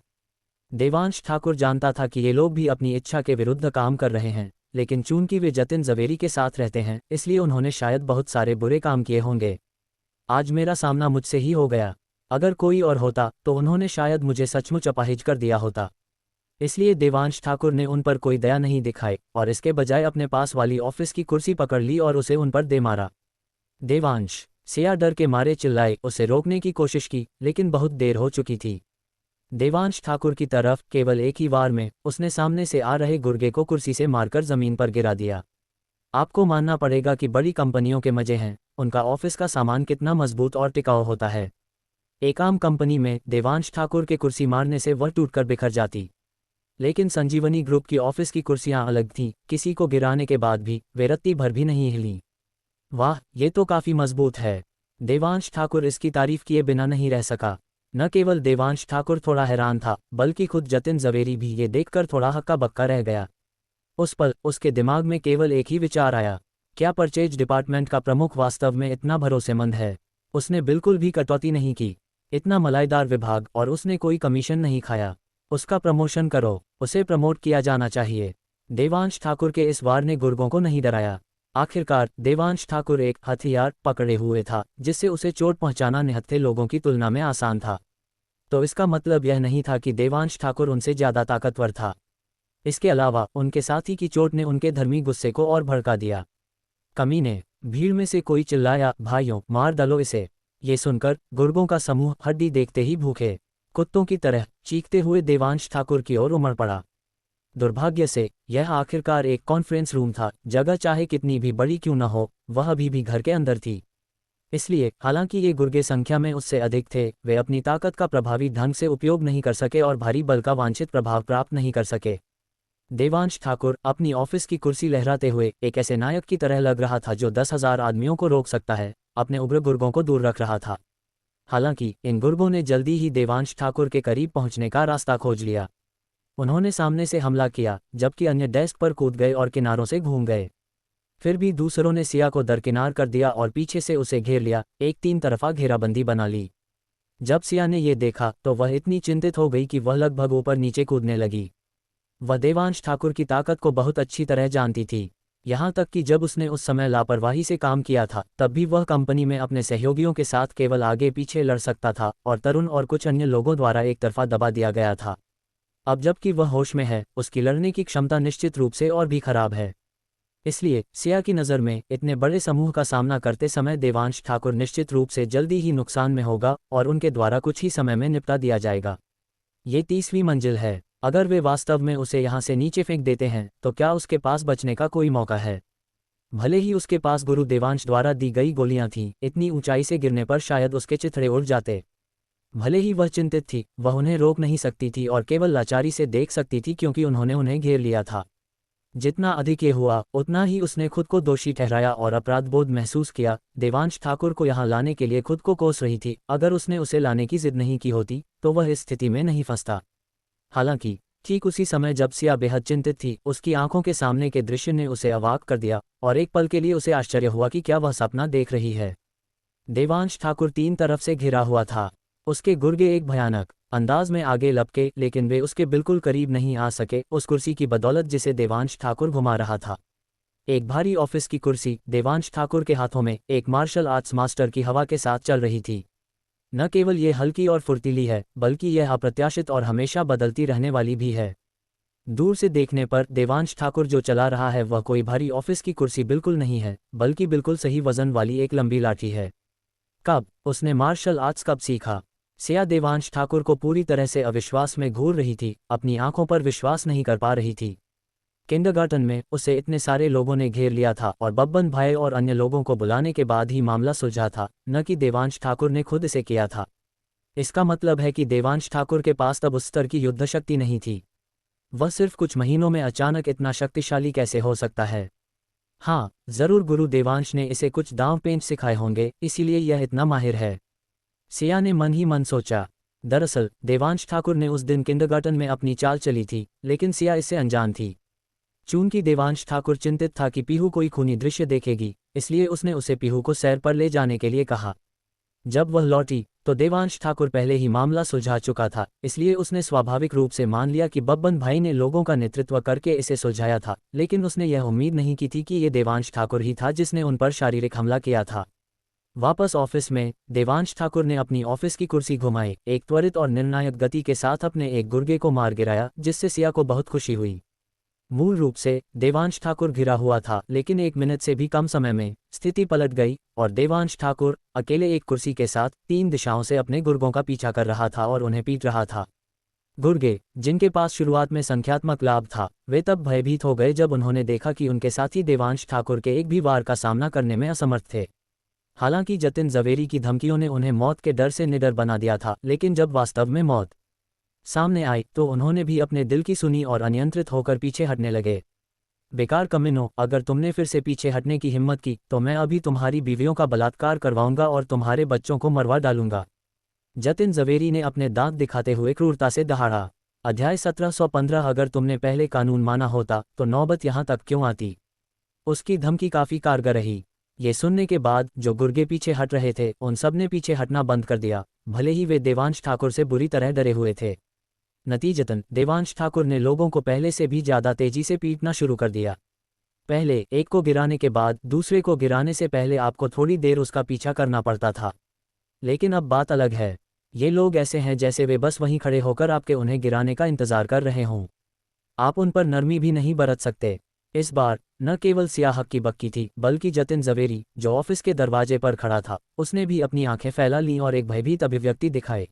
देवांश ठाकुर जानता था कि ये लोग भी अपनी इच्छा के विरुद्ध काम कर रहे हैं, लेकिन चूंकि वे जतिन जवेरी के साथ रहते हैं, इसलिए उन्होंने शायद बहुत सारे बुरे काम किए होंगे। आज मेरा सामना मुझसे ही हो गया। अगर कोई और होता तो उन्होंने शायद मुझे सचमुच अपाहिज कर दिया होता। इसलिए देवांश ठाकुर ने उन पर कोई दया नहीं दिखाई और इसके बजाय अपने पास वाली ऑफिस की कुर्सी पकड़ ली और उसे उन पर दे मारा। देवांश, सिया डर के मारे चिल्लाए। उसे रोकने की कोशिश की, लेकिन बहुत देर हो चुकी थी। देवांश ठाकुर की तरफ केवल एक ही वार में उसने सामने से आ रहे गुर्गे को कुर्सी से मारकर जमीन पर गिरा दिया। आपको मानना पड़ेगा कि बड़ी कंपनियों के मजे हैं, उनका ऑफिस का सामान कितना मजबूत और टिकाऊ होता है। एक आम कंपनी में देवांश ठाकुर के कुर्सी मारने से वह टूटकर बिखर जाती, लेकिन संजीवनी ग्रुप की ऑफिस की कुर्सियां अलग थीं। किसी को गिराने के बाद भी वे रत्ती भर भी नहीं हिलीं। वाह, ये तो काफी मजबूत है। देवांश ठाकुर इसकी तारीफ किए बिना नहीं रह सका। न केवल देवांश ठाकुर थोड़ा हैरान था, बल्कि खुद जतिन जवेरी भी ये देखकर थोड़ा हक्का बक्का रह गया। उस पल उसके दिमाग में केवल एक ही विचार आया, क्या परचेज डिपार्टमेंट का प्रमुख वास्तव में इतना भरोसेमंद है? उसने बिल्कुल भी कटौती नहीं की। इतना मलाईदार विभाग और उसने कोई कमीशन नहीं खाया। उसका प्रमोशन करो, उसे प्रमोट किया जाना चाहिए। देवांश ठाकुर के इस वार ने गुर्गों को नहीं डराया। आखिरकार देवांश ठाकुर एक हथियार पकड़े हुए था, जिससे उसे चोट पहुंचाना निहत्थे लोगों की तुलना में आसान था। तो इसका मतलब यह नहीं था कि देवांश ठाकुर उनसे ज्यादा ताकतवर था। इसके अलावा उनके साथी की चोट ने उनके धर्मी गुस्से को और भड़का दिया। कमीने, भीड़ में से कोई चिल्लाया, भाइयों मार डालो इसे। ये सुनकर गुर्गों का समूह हड्डी देखते ही भूखे कुत्तों की तरह चीखते हुए देवांश ठाकुर की ओर उमड़ पड़ा। दुर्भाग्य से यह आखिरकार एक कॉन्फ्रेंस रूम था। जगह चाहे कितनी भी बड़ी क्यों न हो, वह अभी भी घर के अंदर थी। इसलिए हालांकि ये गुर्गे संख्या में उससे अधिक थे, वे अपनी ताकत का प्रभावी ढंग से उपयोग नहीं कर सके और भारी बल का वांछित प्रभाव प्राप्त नहीं कर सके। देवांश ठाकुर अपनी ऑफिस की कुर्सी लहराते हुए एक ऐसे नायक की तरह लग रहा था जो 10,000 आदमियों को रोक सकता है, अपने उग्र गुर्गों को दूर रख रहा था। हालांकि इन गुर्गों ने जल्दी ही देवांश ठाकुर के करीब पहुंचने का रास्ता खोज लिया। उन्होंने सामने से हमला किया, जबकि अन्य डेस्क पर कूद गए और किनारों से घूम गए। फिर भी दूसरों ने सिया को दरकिनार कर दिया और पीछे से उसे घेर लिया, एक 3 तरफा घेराबंदी बना ली। जब सिया ने ये देखा तो वह इतनी चिंतित हो गई कि वह लगभग ऊपर नीचे कूदने लगी। वह देवांश ठाकुर की ताकत को बहुत अच्छी तरह जानती थी, यहाँ तक कि जब उसने उस समय लापरवाही से काम किया था तब भी वह कंपनी में अपने सहयोगियों के साथ केवल आगे पीछे लड़ सकता था और तरुण और कुछ अन्य लोगों द्वारा एक तरफा दबा दिया गया था। अब जबकि वह होश में है, उसकी लड़ने की क्षमता निश्चित रूप से और भी खराब है। इसलिए सिया की नज़र में इतने बड़े समूह का सामना करते समय देवांश ठाकुर निश्चित रूप से जल्दी ही नुकसान में होगा और उनके द्वारा कुछ ही समय में निपटा दिया जाएगा। ये 30वीं मंजिल है। अगर वे वास्तव में उसे यहाँ से नीचे फेंक देते हैं तो क्या उसके पास बचने का कोई मौका है? भले ही उसके पास गुरु देवांश द्वारा दी गई गोलियां थीं, इतनी ऊंचाई से गिरने पर शायद उसके चिथड़े उड़ जाते। भले ही वह चिंतित थी, वह उन्हें रोक नहीं सकती थी और केवल लाचारी से देख सकती थी क्योंकि उन्होंने उन्हें घेर लिया था। जितना अधिक ये हुआ उतना ही उसने खुद को दोषी ठहराया और अपराधबोध महसूस किया। देवांश ठाकुर को यहाँ लाने के लिए खुद को कोस रही थी। अगर उसने उसे लाने की जिद नहीं की होती तो वह इस स्थिति में नहीं फंसता। हालांकि ठीक उसी समय जब सिया बेहद चिंतित थी, उसकी आंखों के सामने के दृश्य ने उसे अवाक कर दिया और एक पल के लिए उसे आश्चर्य हुआ कि क्या वह सपना देख रही है। देवांश ठाकुर 3 तरफ से घिरा हुआ था। उसके गुर्गे एक भयानक अंदाज में आगे लपके, लेकिन वे उसके बिल्कुल करीब नहीं आ सके, उस कुर्सी की बदौलत जिसे देवांश ठाकुर घुमा रहा था। एक भारी ऑफिस की कुर्सी देवांश ठाकुर के हाथों में एक मार्शल आर्ट्स मास्टर की हवा के साथ चल रही थी। न केवल ये हल्की और फुर्तीली है, बल्कि यह अप्रत्याशित और हमेशा बदलती रहने वाली भी है। दूर से देखने पर देवांश ठाकुर जो चला रहा है वह कोई भारी ऑफिस की कुर्सी बिल्कुल नहीं है, बल्कि बिल्कुल सही वजन वाली एक लंबी लाठी है। कब उसने मार्शल आर्ट्स कब सीखा? सिया देवांश ठाकुर को पूरी तरह से अविश्वास में घूर रही थी, अपनी आंखों पर विश्वास नहीं कर पा रही थी। किंडरगार्टन में उसे इतने सारे लोगों ने घेर लिया था और बब्बन भाई और अन्य लोगों को बुलाने के बाद ही मामला सुलझा था, न कि देवांश ठाकुर ने खुद इसे किया था। इसका मतलब है कि देवांश ठाकुर के पास तब उस स्तर की युद्ध शक्ति नहीं थी। वह सिर्फ कुछ महीनों में अचानक इतना शक्तिशाली कैसे हो सकता है? हाँ, जरूर गुरु देवांश ने इसे कुछ दांव पेंच सिखाए होंगे, इसीलिए यह इतना माहिर है। सिया ने मन ही मन सोचा। दरअसल देवांश ठाकुर ने उस दिन किंडरगार्टन में अपनी चाल चली थी, लेकिन सिया इससे अनजान थी। चूंकि देवांश ठाकुर चिंतित था कि पीहू कोई खूनी दृश्य देखेगी, इसलिए उसने उसे पीहू को सैर पर ले जाने के लिए कहा। जब वह लौटी तो देवांश ठाकुर पहले ही मामला सुलझा चुका था, इसलिए उसने स्वाभाविक रूप से मान लिया कि बब्बन भाई ने लोगों का नेतृत्व करके इसे सुलझाया था। लेकिन उसने यह उम्मीद नहीं की थी कि ये देवांश ठाकुर ही था जिसने उन पर शारीरिक हमला किया था। वापस ऑफिस में देवांश ठाकुर ने अपनी ऑफिस की कुर्सी घुमाई, एक त्वरित और निर्णायक गति के साथ अपने एक गुर्गे को मार गिराया, जिससे सिया को बहुत खुशी हुई। मूल रूप से देवांश ठाकुर घिरा हुआ था, लेकिन 1 मिनट से भी कम समय में स्थिति पलट गई और देवांश ठाकुर अकेले एक कुर्सी के साथ 3 दिशाओं से अपने गुर्गों का पीछा कर रहा था और उन्हें पीट रहा था। गुर्गे, जिनके पास शुरुआत में संख्यात्मक लाभ था, वे तब भयभीत हो गए जब उन्होंने देखा कि उनके साथी देवांश ठाकुर के एक भी वार का सामना करने में असमर्थ थे। हालांकि जतिन जवेरी की धमकियों ने उन्हें मौत के डर से निडर बना दिया था, लेकिन जब वास्तव में मौत सामने आई तो उन्होंने भी अपने दिल की सुनी और अनियंत्रित होकर पीछे हटने लगे। बेकार कमीनों, अगर तुमने फिर से पीछे हटने की हिम्मत की तो मैं अभी तुम्हारी बीवियों का बलात्कार करवाऊंगा और तुम्हारे बच्चों को मरवा डालूंगा। जतिन जवेरी ने अपने दांत दिखाते हुए क्रूरता से दहाड़ा। अध्याय 1715। अगर तुमने पहले कानून माना होता तो नौबत यहाँ तक क्यों आती? उसकी धमकी काफी कारगर रही। ये सुनने के बाद जो गुर्गे पीछे हट रहे थे उन सब ने पीछे हटना बंद कर दिया, भले ही वे देवांश ठाकुर से बुरी तरह डरे हुए थे। नतीजतन देवांश ठाकुर ने लोगों को पहले से भी ज्यादा तेजी से पीटना शुरू कर दिया। पहले एक को गिराने के बाद दूसरे को गिराने से पहले आपको थोड़ी देर उसका पीछा करना पड़ता था, लेकिन अब बात अलग है। ये लोग ऐसे हैं जैसे वे बस वहीं खड़े होकर आपके उन्हें गिराने का इंतजार कर रहे हों। आप उन पर नरमी भी नहीं बरत सकते। इस बार न केवल सिया हक्की बक्की थी, बल्कि जतिन जवेरी, जो ऑफिस के दरवाजे पर खड़ा था, उसने भी अपनी आंखें फैला लीं और एक भयभीत अभिव्यक्ति दिखाए।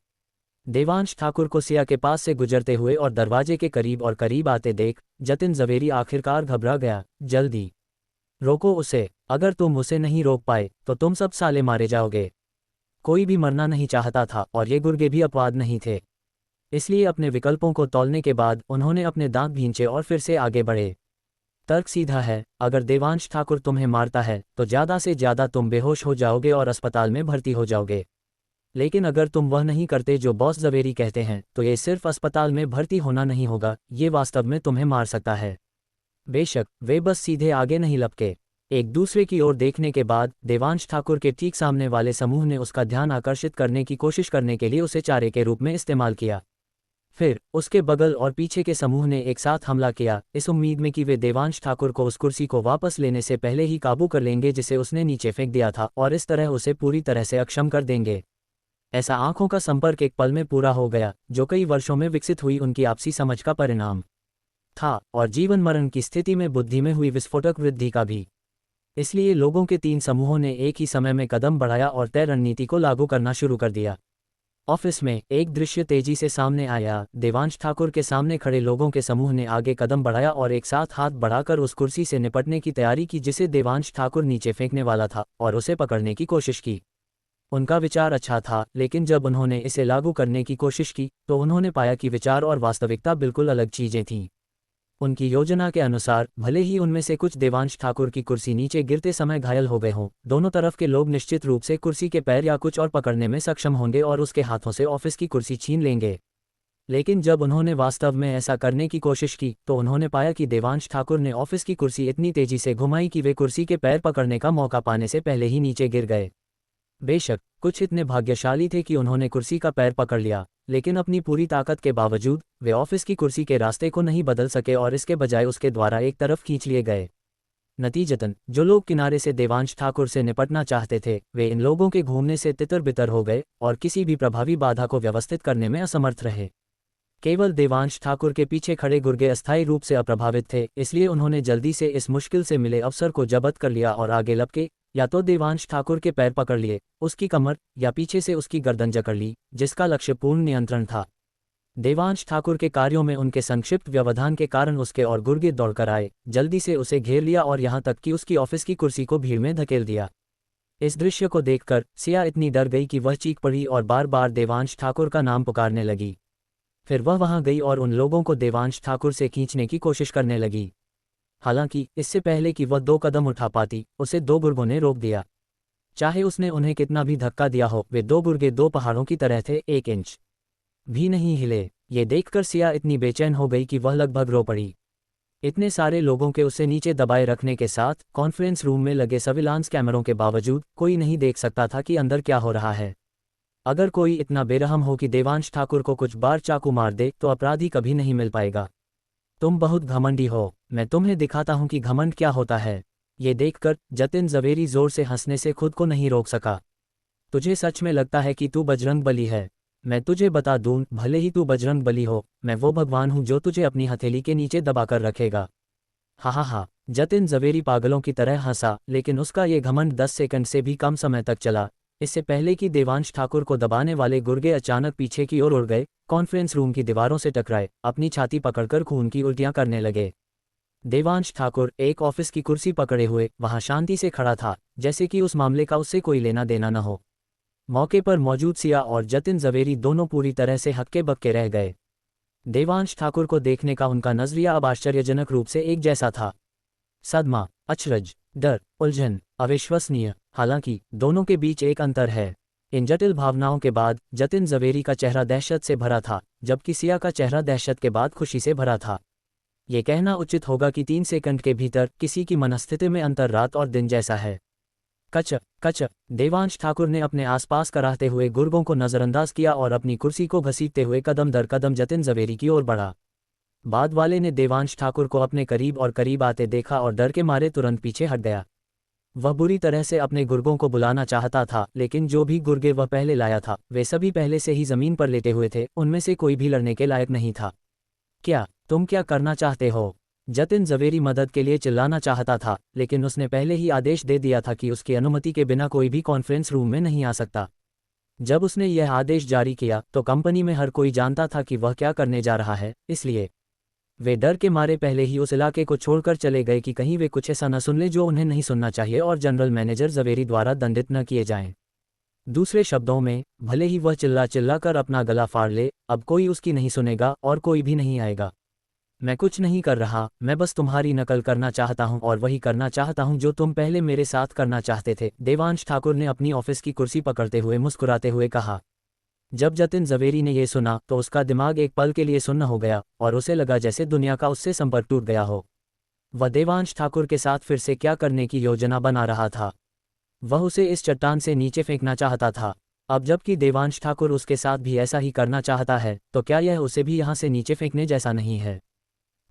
देवांश ठाकुर को सिया के पास से गुजरते हुए और दरवाजे के करीब और करीब आते देख जतिन जवेरी आखिरकार घबरा गया। जल्दी रोको उसे, अगर तुम उसे नहीं रोक पाए तो तुम सब साले मारे जाओगे। कोई भी मरना नहीं चाहता था और ये गुर्गे भी अपवाद नहीं थे। इसलिए अपने विकल्पों को तौलने के बाद उन्होंने अपने दांत भींचे और फिर से आगे बढ़े। तर्क सीधा है, अगर देवांश ठाकुर तुम्हें मारता है तो ज़्यादा से ज़्यादा तुम बेहोश हो जाओगे और अस्पताल में भर्ती हो जाओगे। लेकिन अगर तुम वह नहीं करते जो बॉस जवेरी कहते हैं तो ये सिर्फ अस्पताल में भर्ती होना नहीं होगा, ये वास्तव में तुम्हें मार सकता है। बेशक वे बस सीधे आगे नहीं लपके। एक दूसरे की ओर देखने के बाद देवांश ठाकुर के ठीक सामने वाले समूह ने उसका ध्यान आकर्षित करने की कोशिश करने के लिए उसे चारे के रूप में इस्तेमाल किया। फिर उसके बगल और पीछे के समूह ने एक साथ हमला किया, इस उम्मीद में कि वे देवांश ठाकुर को उस कुर्सी को वापस लेने से पहले ही काबू कर लेंगे जिसे उसने नीचे फेंक दिया था, और इस तरह उसे पूरी तरह से अक्षम कर देंगे। ऐसा आंखों का संपर्क एक पल में पूरा हो गया, जो कई वर्षों में विकसित हुई उनकी आपसी समझ का परिणाम था, और जीवन मरण की स्थिति में बुद्धि में हुई विस्फोटक वृद्धि का भी। इसलिए लोगों के 3 समूहों ने एक ही समय में कदम बढ़ाया और तय रणनीति को लागू करना शुरू कर दिया। ऑफिस में एक दृश्य तेजी से सामने आया। देवांश ठाकुर के सामने खड़े लोगों के समूह ने आगे कदम बढ़ाया और एक साथ हाथ बढ़ाकर उस कुर्सी से निपटने की तैयारी की जिसे देवांश ठाकुर नीचे फेंकने वाला था, और उसे पकड़ने की कोशिश की। उनका विचार अच्छा था, लेकिन जब उन्होंने इसे लागू करने की कोशिश की तो उन्होंने पाया कि विचार और वास्तविकता बिल्कुल अलग चीजें थीं। उनकी योजना के अनुसार भले ही उनमें से कुछ देवांश ठाकुर की कुर्सी नीचे गिरते समय घायल हो गए हों, दोनों तरफ के लोग निश्चित रूप से कुर्सी के पैर या कुछ और पकड़ने में सक्षम होंगे और उसके हाथों से ऑफिस की कुर्सी छीन लेंगे। लेकिन जब उन्होंने वास्तव में ऐसा करने की कोशिश की तो उन्होंने पाया कि देवांश ठाकुर ने ऑफिस की कुर्सी इतनी तेजी से घुमाई कि वे कुर्सी के पैर पकड़ने का मौका पाने से पहले ही नीचे गिर गए। बेशक कुछ इतने भाग्यशाली थे कि उन्होंने कुर्सी का पैर पकड़ लिया, लेकिन अपनी पूरी ताकत के बावजूद वे ऑफिस की कुर्सी के रास्ते को नहीं बदल सके और इसके बजाय उसके द्वारा एक तरफ खींच लिए गए। नतीजतन जो लोग किनारे से देवांश ठाकुर से निपटना चाहते थे वे इन लोगों के घूमने से तितर-बितर हो गए और किसी भी प्रभावी बाधा को व्यवस्थित करने में असमर्थ रहे। केवल देवांश ठाकुर के पीछे खड़े गुर्गे अस्थायी रूप से अप्रभावित थे, इसलिए उन्होंने जल्दी से इस मुश्किल से मिले अवसर को जब्त कर लिया और आगे लपके या तो देवांश ठाकुर के पैर पकड़ लिए, उसकी कमर या पीछे से उसकी गर्दन जकड़ ली, जिसका लक्ष्य पूर्ण नियंत्रण था। देवांश ठाकुर के कार्यों में उनके संक्षिप्त व्यवधान के कारण उसके और गुर्गे दौड़कर आए, जल्दी से उसे घेर लिया और यहाँ तक कि उसकी ऑफिस की कुर्सी को भीड़ में धकेल दिया। इस दृश्य को देखकर सिया इतनी डर गई कि वह चीख पड़ी और बार बार देवांश ठाकुर का नाम पुकारने लगी। फिर वह वहां गई और उन लोगों को देवांश ठाकुर से खींचने की कोशिश करने लगी। हालांकि इससे पहले कि वह 2 कदम उठा पाती उसे 2 गुर्गों ने रोक दिया। चाहे उसने उन्हें कितना भी धक्का दिया हो, वे 2 गुर्गे 2 पहाड़ों की तरह थे, 1 इंच भी नहीं हिले। ये देखकर सिया इतनी बेचैन हो गई कि वह लगभग रो पड़ी। इतने सारे लोगों के उसे नीचे दबाए रखने के साथ कॉन्फ्रेंस रूम में लगे सर्विलांस कैमरों के बावजूद कोई नहीं देख सकता था कि अंदर क्या हो रहा है। अगर कोई इतना बेरहम हो कि देवांश ठाकुर को कुछ बार चाकू मार दे तो अपराधी कभी नहीं मिल पाएगा। तुम बहुत घमंडी हो, मैं तुम्हें दिखाता हूं कि घमंड क्या होता है। ये देखकर जतिन जवेरी जोर से हंसने से खुद को नहीं रोक सका। तुझे सच में लगता है कि तू बजरंग बली है? मैं तुझे बता दूं, भले ही तू बजरंग बली हो, मैं वो भगवान हूं जो तुझे अपनी हथेली के नीचे दबाकर रखेगा। हा हा हा। जतिन जवेरी पागलों की तरह हंसा, लेकिन उसका ये घमंड 10 सेकंड से भी कम समय तक चला। इससे पहले कि देवांश ठाकुर को दबाने वाले गुर्गे अचानक पीछे की ओर उड़ गए, कॉन्फ्रेंस रूम की दीवारों से टकराए, अपनी छाती पकड़कर खून की उल्टियां करने लगे। देवांश ठाकुर एक ऑफिस की कुर्सी पकड़े हुए वहां शांति से खड़ा था, जैसे कि उस मामले का उससे कोई लेना देना न हो। मौके पर मौजूद सिया और जतिन जवेरी दोनों पूरी तरह से हक्के बक्के रह गए। देवांश ठाकुर को देखने का उनका नजरिया अब आश्चर्यजनक रूप से एक जैसा था। सदमा, अचरज, डर, उलझन, अविश्वसनीय। हालांकि दोनों के बीच एक अंतर है। इन जटिल भावनाओं के बाद जतिन जवेरी का चेहरा दहशत से भरा था, जबकि सिया का चेहरा दहशत के बाद खुशी से भरा था। ये कहना उचित होगा कि 3 सेकंड के भीतर किसी की मनस्थिति में अंतर रात और दिन जैसा है। कच कच। देवांश ठाकुर ने अपने आसपास कराहते हुए गुर्गों को नजरअंदाज किया और अपनी कुर्सी को घसीटते हुए कदम दर कदम जतिन जवेरी की ओर बढ़ा। बाद वाले ने देवांश ठाकुर को अपने करीब और करीब आते देखा और डर के मारे तुरंत पीछे हट गया। वह बुरी तरह से अपने गुर्गों को बुलाना चाहता था, लेकिन जो भी गुर्गे वह पहले लाया था वे सभी पहले से ही जमीन पर लेटे हुए थे, उनमें से कोई भी लड़ने के लायक नहीं था। तुम क्या करना चाहते हो? जतिन जवेरी मदद के लिए चिल्लाना चाहता था, लेकिन उसने पहले ही आदेश दे दिया था कि उसकी अनुमति के बिना कोई भी कॉन्फ्रेंस रूम में नहीं आ सकता। जब उसने यह आदेश जारी किया तो कंपनी में हर कोई जानता था कि वह क्या करने जा रहा है, इसलिए वे डर के मारे पहले ही उस इलाके को छोड़कर चले गए कि कहीं वे कुछ ऐसा न सुन ले जो उन्हें नहीं सुनना चाहिए और जनरल मैनेजर जवेरी द्वारा दंडित न किए जाएं। दूसरे शब्दों में, भले ही वह चिल्ला चिल्ला कर अपना गला फाड़ ले, अब कोई उसकी नहीं सुनेगा और कोई भी नहीं आएगा। मैं कुछ नहीं कर रहा, मैं बस तुम्हारी नकल करना चाहता हूं और वही करना चाहता हूं जो तुम पहले मेरे साथ करना चाहते थे, देवांश ठाकुर ने अपनी ऑफिस की कुर्सी पकड़ते हुए मुस्कुराते हुए कहा। जब जतिन जवेरी ने यह सुना तो उसका दिमाग एक पल के लिए सुन्न हो गया और उसे लगा जैसे दुनिया का उससे संपर्क टूट गया हो। वह देवांश ठाकुर के साथ फिर से क्या करने की योजना बना रहा था। वह उसे इस चट्टान से नीचे फेंकना चाहता था। अब जबकि देवांश ठाकुर उसके साथ भी ऐसा ही करना चाहता है तो क्या यह उसे भी यहाँ से नीचे फेंकने जैसा नहीं है।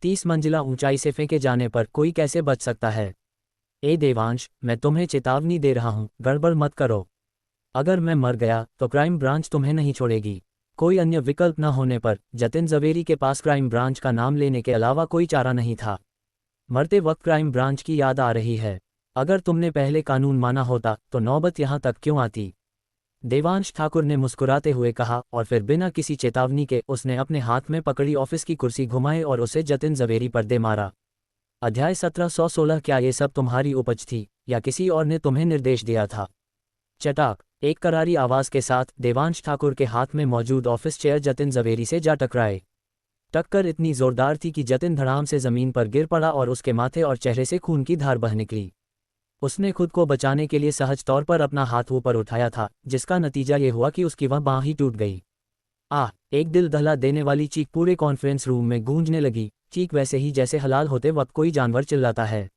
30 मंजिला ऊंचाई से फेंके जाने पर कोई कैसे बच सकता है। ए देवांश, मैं तुम्हें चेतावनी दे रहा हूँ, गड़बड़ मत करो। अगर मैं मर गया तो क्राइम ब्रांच तुम्हें नहीं छोड़ेगी। कोई अन्य विकल्प न होने पर जतिन जवेरी के पास क्राइम ब्रांच का नाम लेने के अलावा कोई चारा नहीं था। मरते वक्त क्राइम ब्रांच की याद आ रही है। अगर तुमने पहले कानून माना होता तो नौबत यहाँ तक क्यों आती। देवांश ठाकुर ने मुस्कुराते हुए कहा और फिर बिना किसी चेतावनी के उसने अपने हाथ में पकड़ी ऑफिस की कुर्सी घुमाई और उसे जतिन जवेरी पर दे मारा। अध्याय 1716। क्या ये सब तुम्हारी उपज थी या किसी और ने तुम्हें निर्देश दिया था। चटाक, एक करारी आवाज के साथ देवांश ठाकुर के हाथ में मौजूद ऑफिस चेयर जतिन जवेरी से जा टकराए। टक्कर इतनी जोरदार थी कि जतिन धड़ाम से जमीन पर गिर पड़ा और उसके माथे और चेहरे से खून की धार बह निकली। उसने खुद को बचाने के लिए सहज तौर पर अपना हाथ ऊपर उठाया था, जिसका नतीजा ये हुआ कि उसकी वह बांह ही टूट गई। एक दिल दहला देने वाली चीख पूरे कॉन्फ्रेंस रूम में गूंजने लगी, चीख वैसे ही जैसे हलाल होते वक्त कोई जानवर चिल्लाता है।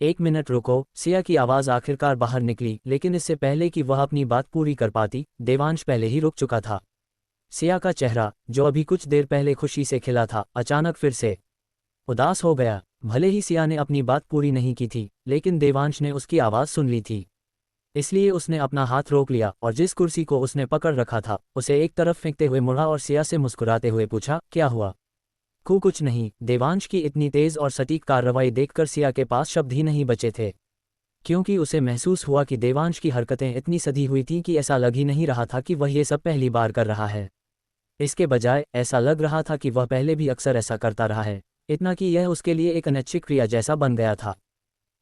1 मिनट रुको, सिया की आवाज़ आखिरकार बाहर निकली, लेकिन इससे पहले कि वह अपनी बात पूरी कर पाती देवांश पहले ही रुक चुका था। सिया का चेहरा, जो अभी कुछ देर पहले खुशी से खिला था, अचानक फिर से उदास हो गया। भले ही सिया ने अपनी बात पूरी नहीं की थी, लेकिन देवांश ने उसकी आवाज़ सुन ली थी। इसलिए उसने अपना हाथ रोक लिया और जिस कुर्सी को उसने पकड़ रखा था उसे एक तरफ फेंकते हुए मुड़ा और सिया से मुस्कुराते हुए पूछा, क्या हुआ। कुछ नहीं। देवांश की इतनी तेज और सटीक कार्रवाई देखकर सिया के पास शब्द ही नहीं बचे थे, क्योंकि उसे महसूस हुआ कि देवांश की हरकतें इतनी सधी हुई थीं कि ऐसा लग ही नहीं रहा था कि वह ये सब पहली बार कर रहा है। इसके बजाय ऐसा लग रहा था कि वह पहले भी अक्सर ऐसा करता रहा है, इतना कि यह उसके लिए एक अनैच्छिक क्रिया जैसा बन गया था।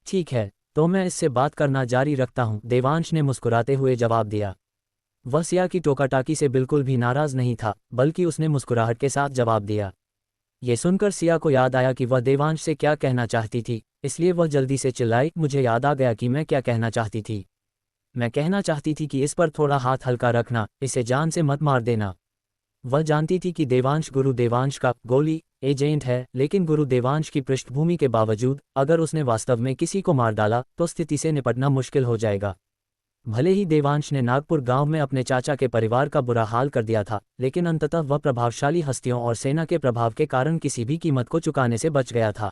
ठीक है, तो मैं इससे बात करना जारी रखता हूं, देवांश ने मुस्कुराते हुए जवाब दिया। वह सिया की टोकाटाकी से बिल्कुल भी नाराज नहीं था, बल्कि उसने मुस्कुराहट के साथ जवाब दिया। ये सुनकर सिया को याद आया कि वह देवांश से क्या कहना चाहती थी, इसलिए वह जल्दी से चिल्लाई, मुझे याद आ गया कि मैं क्या कहना चाहती थी। मैं कहना चाहती थी कि इस पर थोड़ा हाथ हल्का रखना, इसे जान से मत मार देना। वह जानती थी कि देवांश गुरु देवांश का गोली एजेंट है, लेकिन गुरु देवांश की पृष्ठभूमि के बावजूद अगर उसने वास्तव में किसी को मार डाला तो स्थिति से निपटना मुश्किल हो जाएगा। भले ही देवांश ने नागपुर गांव में अपने चाचा के परिवार का बुरा हाल कर दिया था, लेकिन अंततः वह प्रभावशाली हस्तियों और सेना के प्रभाव के कारण किसी भी कीमत को चुकाने से बच गया था।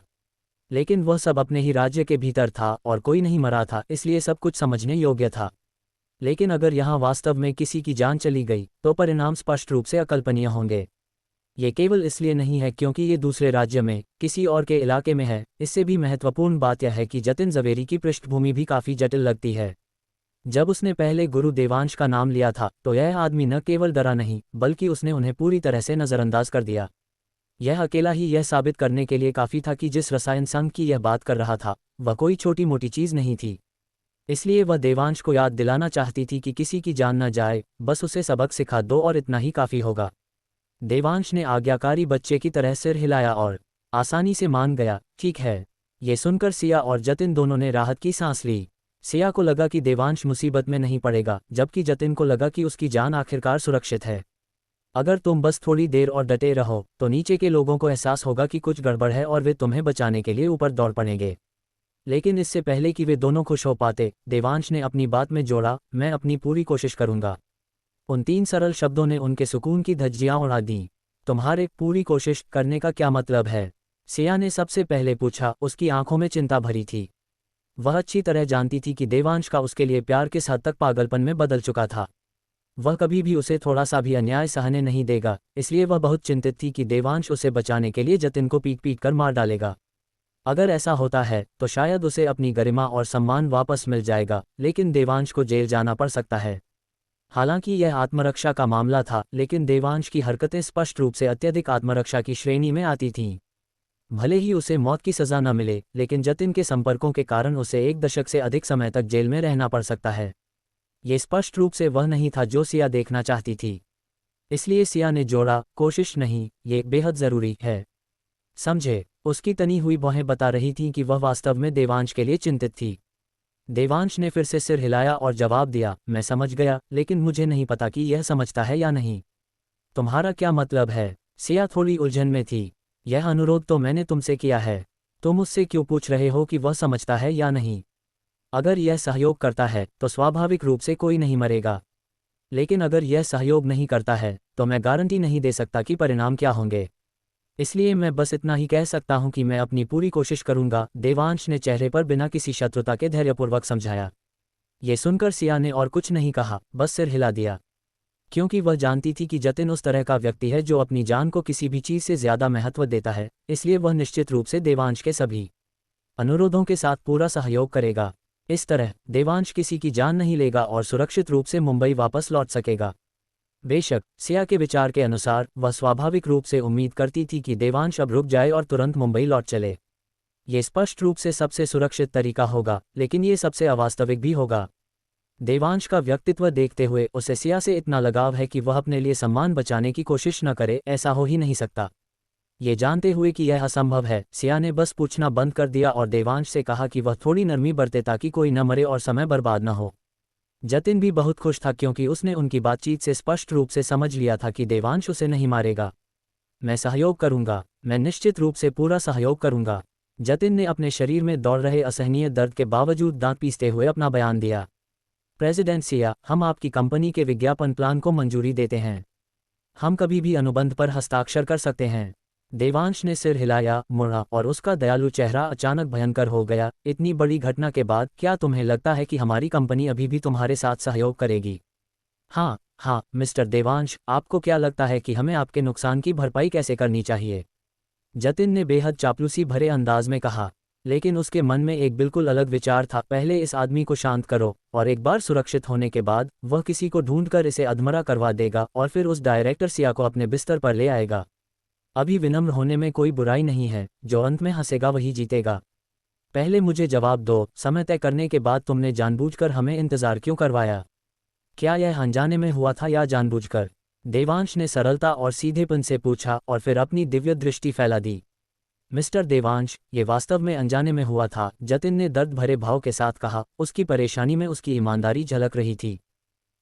लेकिन वह सब अपने ही राज्य के भीतर था और कोई नहीं मरा था, इसलिए सब कुछ समझने योग्य था। लेकिन अगर यहाँ वास्तव में किसी की जान चली गई तो परिणाम स्पष्ट रूप से अकल्पनीय होंगे। ये केवल इसलिए नहीं है क्योंकि ये दूसरे राज्य में किसी और के इलाके में है, इससे भी महत्वपूर्ण बात यह है कि जतिन जवेरी की पृष्ठभूमि भी काफ़ी जटिल लगती है। जब उसने पहले गुरु देवांश का नाम लिया था तो यह आदमी न केवल डरा नहीं, बल्कि उसने उन्हें पूरी तरह से नज़रअंदाज कर दिया। यह अकेला ही यह साबित करने के लिए काफ़ी था कि जिस रसायन संघ की यह बात कर रहा था वह कोई छोटी मोटी चीज़ नहीं थी। इसलिए वह देवांश को याद दिलाना चाहती थी कि किसी की जान न जाए, बस उसे सबक सिखा दो और इतना ही काफ़ी होगा। देवांश ने आज्ञाकारी बच्चे की तरह सिर हिलाया और आसानी से मान गया। ठीक है। ये सुनकर सिया और जतिन दोनों ने राहत की सांस ली। सिया को लगा कि देवांश मुसीबत में नहीं पड़ेगा, जबकि जतिन को लगा कि उसकी जान आखिरकार सुरक्षित है। अगर तुम बस थोड़ी देर और डटे रहो तो नीचे के लोगों को एहसास होगा कि कुछ गड़बड़ है और वे तुम्हें बचाने के लिए ऊपर दौड़ पड़ेंगे। लेकिन इससे पहले कि वे दोनों खुश हो पाते, देवांश ने अपनी बात में जोड़ा, मैं अपनी पूरी कोशिश करूंगा। उन 3 सरल शब्दों ने उनके सुकून की धज्जियां उड़ा दीं। तुम्हारे पूरी कोशिश करने का क्या मतलब है? सिया ने सबसे पहले पूछा, उसकी आंखों में चिंता भरी थी। वह अच्छी तरह जानती थी कि देवांश का उसके लिए प्यार किस हद तक पागलपन में बदल चुका था। वह कभी भी उसे थोड़ा सा भी अन्याय सहने नहीं देगा, इसलिए वह बहुत चिंतित थी कि देवांश उसे बचाने के लिए जतिन को पीट पीट कर मार डालेगा। अगर ऐसा होता है तो शायद उसे अपनी गरिमा और सम्मान वापस मिल जाएगा, लेकिन देवांश को जेल जाना पड़ सकता है। हालांकि यह आत्मरक्षा का मामला था, लेकिन देवांश की हरकतें स्पष्ट रूप से अत्यधिक आत्मरक्षा की श्रेणी में आती थीं। भले ही उसे मौत की सज़ा न मिले, लेकिन जतिन के संपर्कों के कारण उसे 1 दशक से अधिक समय तक जेल में रहना पड़ सकता है। ये स्पष्ट रूप से वह नहीं था जो सिया देखना चाहती थी। इसलिए सिया ने जोड़ा, कोशिश नहीं, ये बेहद ज़रूरी है। समझे? उसकी तनी हुई भौहें बता रही थीं कि वह वास्तव में देवांश के लिए चिंतित थी। देवांश ने फिर से सिर हिलाया और जवाब दिया, मैं समझ गया, लेकिन मुझे नहीं पता कि यह समझता है या नहीं। तुम्हारा क्या मतलब है? सिया थोड़ी उलझन में थी। यह अनुरोध तो मैंने तुमसे किया है। तुम उससे क्यों पूछ रहे हो कि वह समझता है या नहीं? अगर यह सहयोग करता है तो स्वाभाविक रूप से कोई नहीं मरेगा। लेकिन अगर यह सहयोग नहीं करता है तो मैं गारंटी नहीं दे सकता कि परिणाम क्या होंगे। इसलिए मैं बस इतना ही कह सकता हूं कि मैं अपनी पूरी कोशिश करूंगा, देवांश ने चेहरे पर बिना किसी शत्रुता के धैर्यपूर्वक समझाया। ये सुनकर सिया ने और कुछ नहीं कहा, बस सिर हिला दिया। क्योंकि वह जानती थी कि जतिन उस तरह का व्यक्ति है जो अपनी जान को किसी भी चीज़ से ज़्यादा महत्व देता है, इसलिए वह निश्चित रूप से देवांश के सभी अनुरोधों के साथ पूरा सहयोग करेगा। इस तरह देवांश किसी की जान नहीं लेगा और सुरक्षित रूप से मुंबई वापस लौट सकेगा। बेशक सिया के विचार के अनुसार वह स्वाभाविक रूप से उम्मीद करती थी कि देवांश अब रुक जाए और तुरंत मुंबई लौट चले। ये स्पष्ट रूप से सबसे सुरक्षित तरीका होगा, लेकिन ये सबसे अवास्तविक भी होगा। देवांश का व्यक्तित्व देखते हुए उसे सिया से इतना लगाव है कि वह अपने लिए सम्मान बचाने की कोशिश न करे, ऐसा हो ही नहीं सकता। ये जानते हुए कि यह असंभव है, सिया ने बस पूछना बंद कर दिया और देवांश से कहा कि वह थोड़ी नरमी बरते ताकि कोई न मरे और समय बर्बाद न हो। जतिन भी बहुत खुश था क्योंकि उसने उनकी बातचीत से स्पष्ट रूप से समझ लिया था कि देवांश उसे नहीं मारेगा। मैं सहयोग करूंगा, मैं निश्चित रूप से पूरा सहयोग करूंगा। जतिन ने अपने शरीर में दौड़ रहे असहनीय दर्द के बावजूद दांत पीसते हुए अपना बयान दिया। प्रेसिडेंट सिया, हम आपकी कंपनी के विज्ञापन प्लान को मंजूरी देते हैं। हम कभी भी अनुबंध पर हस्ताक्षर कर सकते हैं। देवांश ने सिर हिलाया, मुड़ा और उसका दयालु चेहरा अचानक भयंकर हो गया। इतनी बड़ी घटना के बाद क्या तुम्हें लगता है कि हमारी कंपनी अभी भी तुम्हारे साथ सहयोग करेगी? हाँ हाँ मिस्टर देवांश, आपको क्या लगता है कि हमें आपके नुकसान की भरपाई कैसे करनी चाहिए? जतिन ने बेहद चापलूसी भरे अंदाज में कहा। लेकिन उसके मन में एक बिल्कुल अलग विचार था। पहले इस आदमी को शांत करो और एक बार सुरक्षित होने के बाद वह किसी को ढूंढकर इसे अधमरा करवा देगा और फिर उस डायरेक्टर सिया को अपने बिस्तर पर ले आएगा। अभी विनम्र होने में कोई बुराई नहीं है, जो अंत में हंसेगा वही जीतेगा। पहले मुझे जवाब दो, समय तय करने के बाद तुमने जानबूझकर हमें इंतजार क्यों करवाया? क्या यह अनजाने में हुआ था या जानबूझकर? देवांश ने सरलता और सीधेपन से पूछा और फिर अपनी दिव्य दृष्टि फैला दी। मिस्टर देवांश, ये वास्तव में अनजाने में हुआ था, जतिन ने दर्द भरे भाव के साथ कहा। उसकी परेशानी में उसकी ईमानदारी झलक रही थी।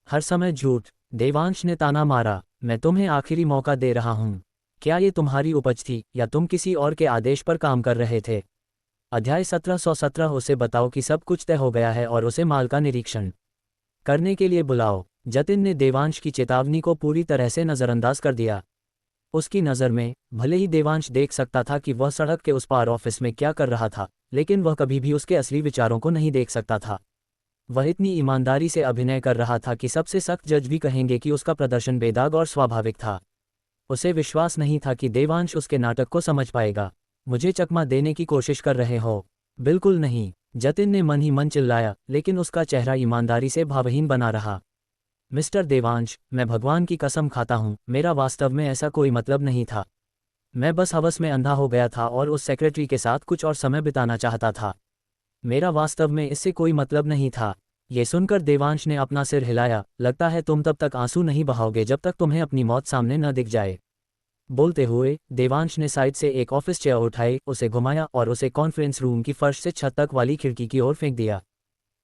हर समय झूठ। देवांश ने ताना मारा। मैं तुम्हें आखिरी मौका दे रहा हूं। क्या ये तुम्हारी उपज थी या तुम किसी और के आदेश पर काम कर रहे थे? अध्याय 1717। उसे बताओ कि सब कुछ तय हो गया है और उसे माल का निरीक्षण करने के लिए बुलाओ। जतिन ने देवांश की चेतावनी को पूरी तरह से नज़रअंदाज कर दिया। उसकी नज़र में भले ही देवांश देख सकता था कि वह सड़क के उस पार ऑफिस में क्या कर रहा था, लेकिन वह कभी भी उसके असली विचारों को नहीं देख सकता था। वह इतनी ईमानदारी से अभिनय कर रहा था कि सबसे सख्त जज भी कहेंगे कि उसका प्रदर्शन बेदाग और स्वाभाविक था। उसे विश्वास नहीं था कि देवांश उसके नाटक को समझ पाएगा। मुझे चकमा देने की कोशिश कर रहे हो? बिल्कुल नहीं, जतिन ने मन ही मन चिल्लाया, लेकिन उसका चेहरा ईमानदारी से भावहीन बना रहा। मिस्टर देवांश, मैं भगवान की कसम खाता हूं, मेरा वास्तव में ऐसा कोई मतलब नहीं था। मैं बस हवस में अंधा हो गया था और उस सेक्रेटरी के साथ कुछ और समय बिताना चाहता था। मेरा वास्तव में इससे कोई मतलब नहीं था। ये सुनकर देवांश ने अपना सिर हिलाया। लगता है तुम तब तक आंसू नहीं बहाओगे जब तक तुम्हें अपनी मौत सामने न दिख जाए। बोलते हुए देवांश ने साइड से एक ऑफिस चेयर उठाई, उसे घुमाया और उसे कॉन्फ्रेंस रूम की फर्श से छत तक वाली खिड़की की ओर फेंक दिया।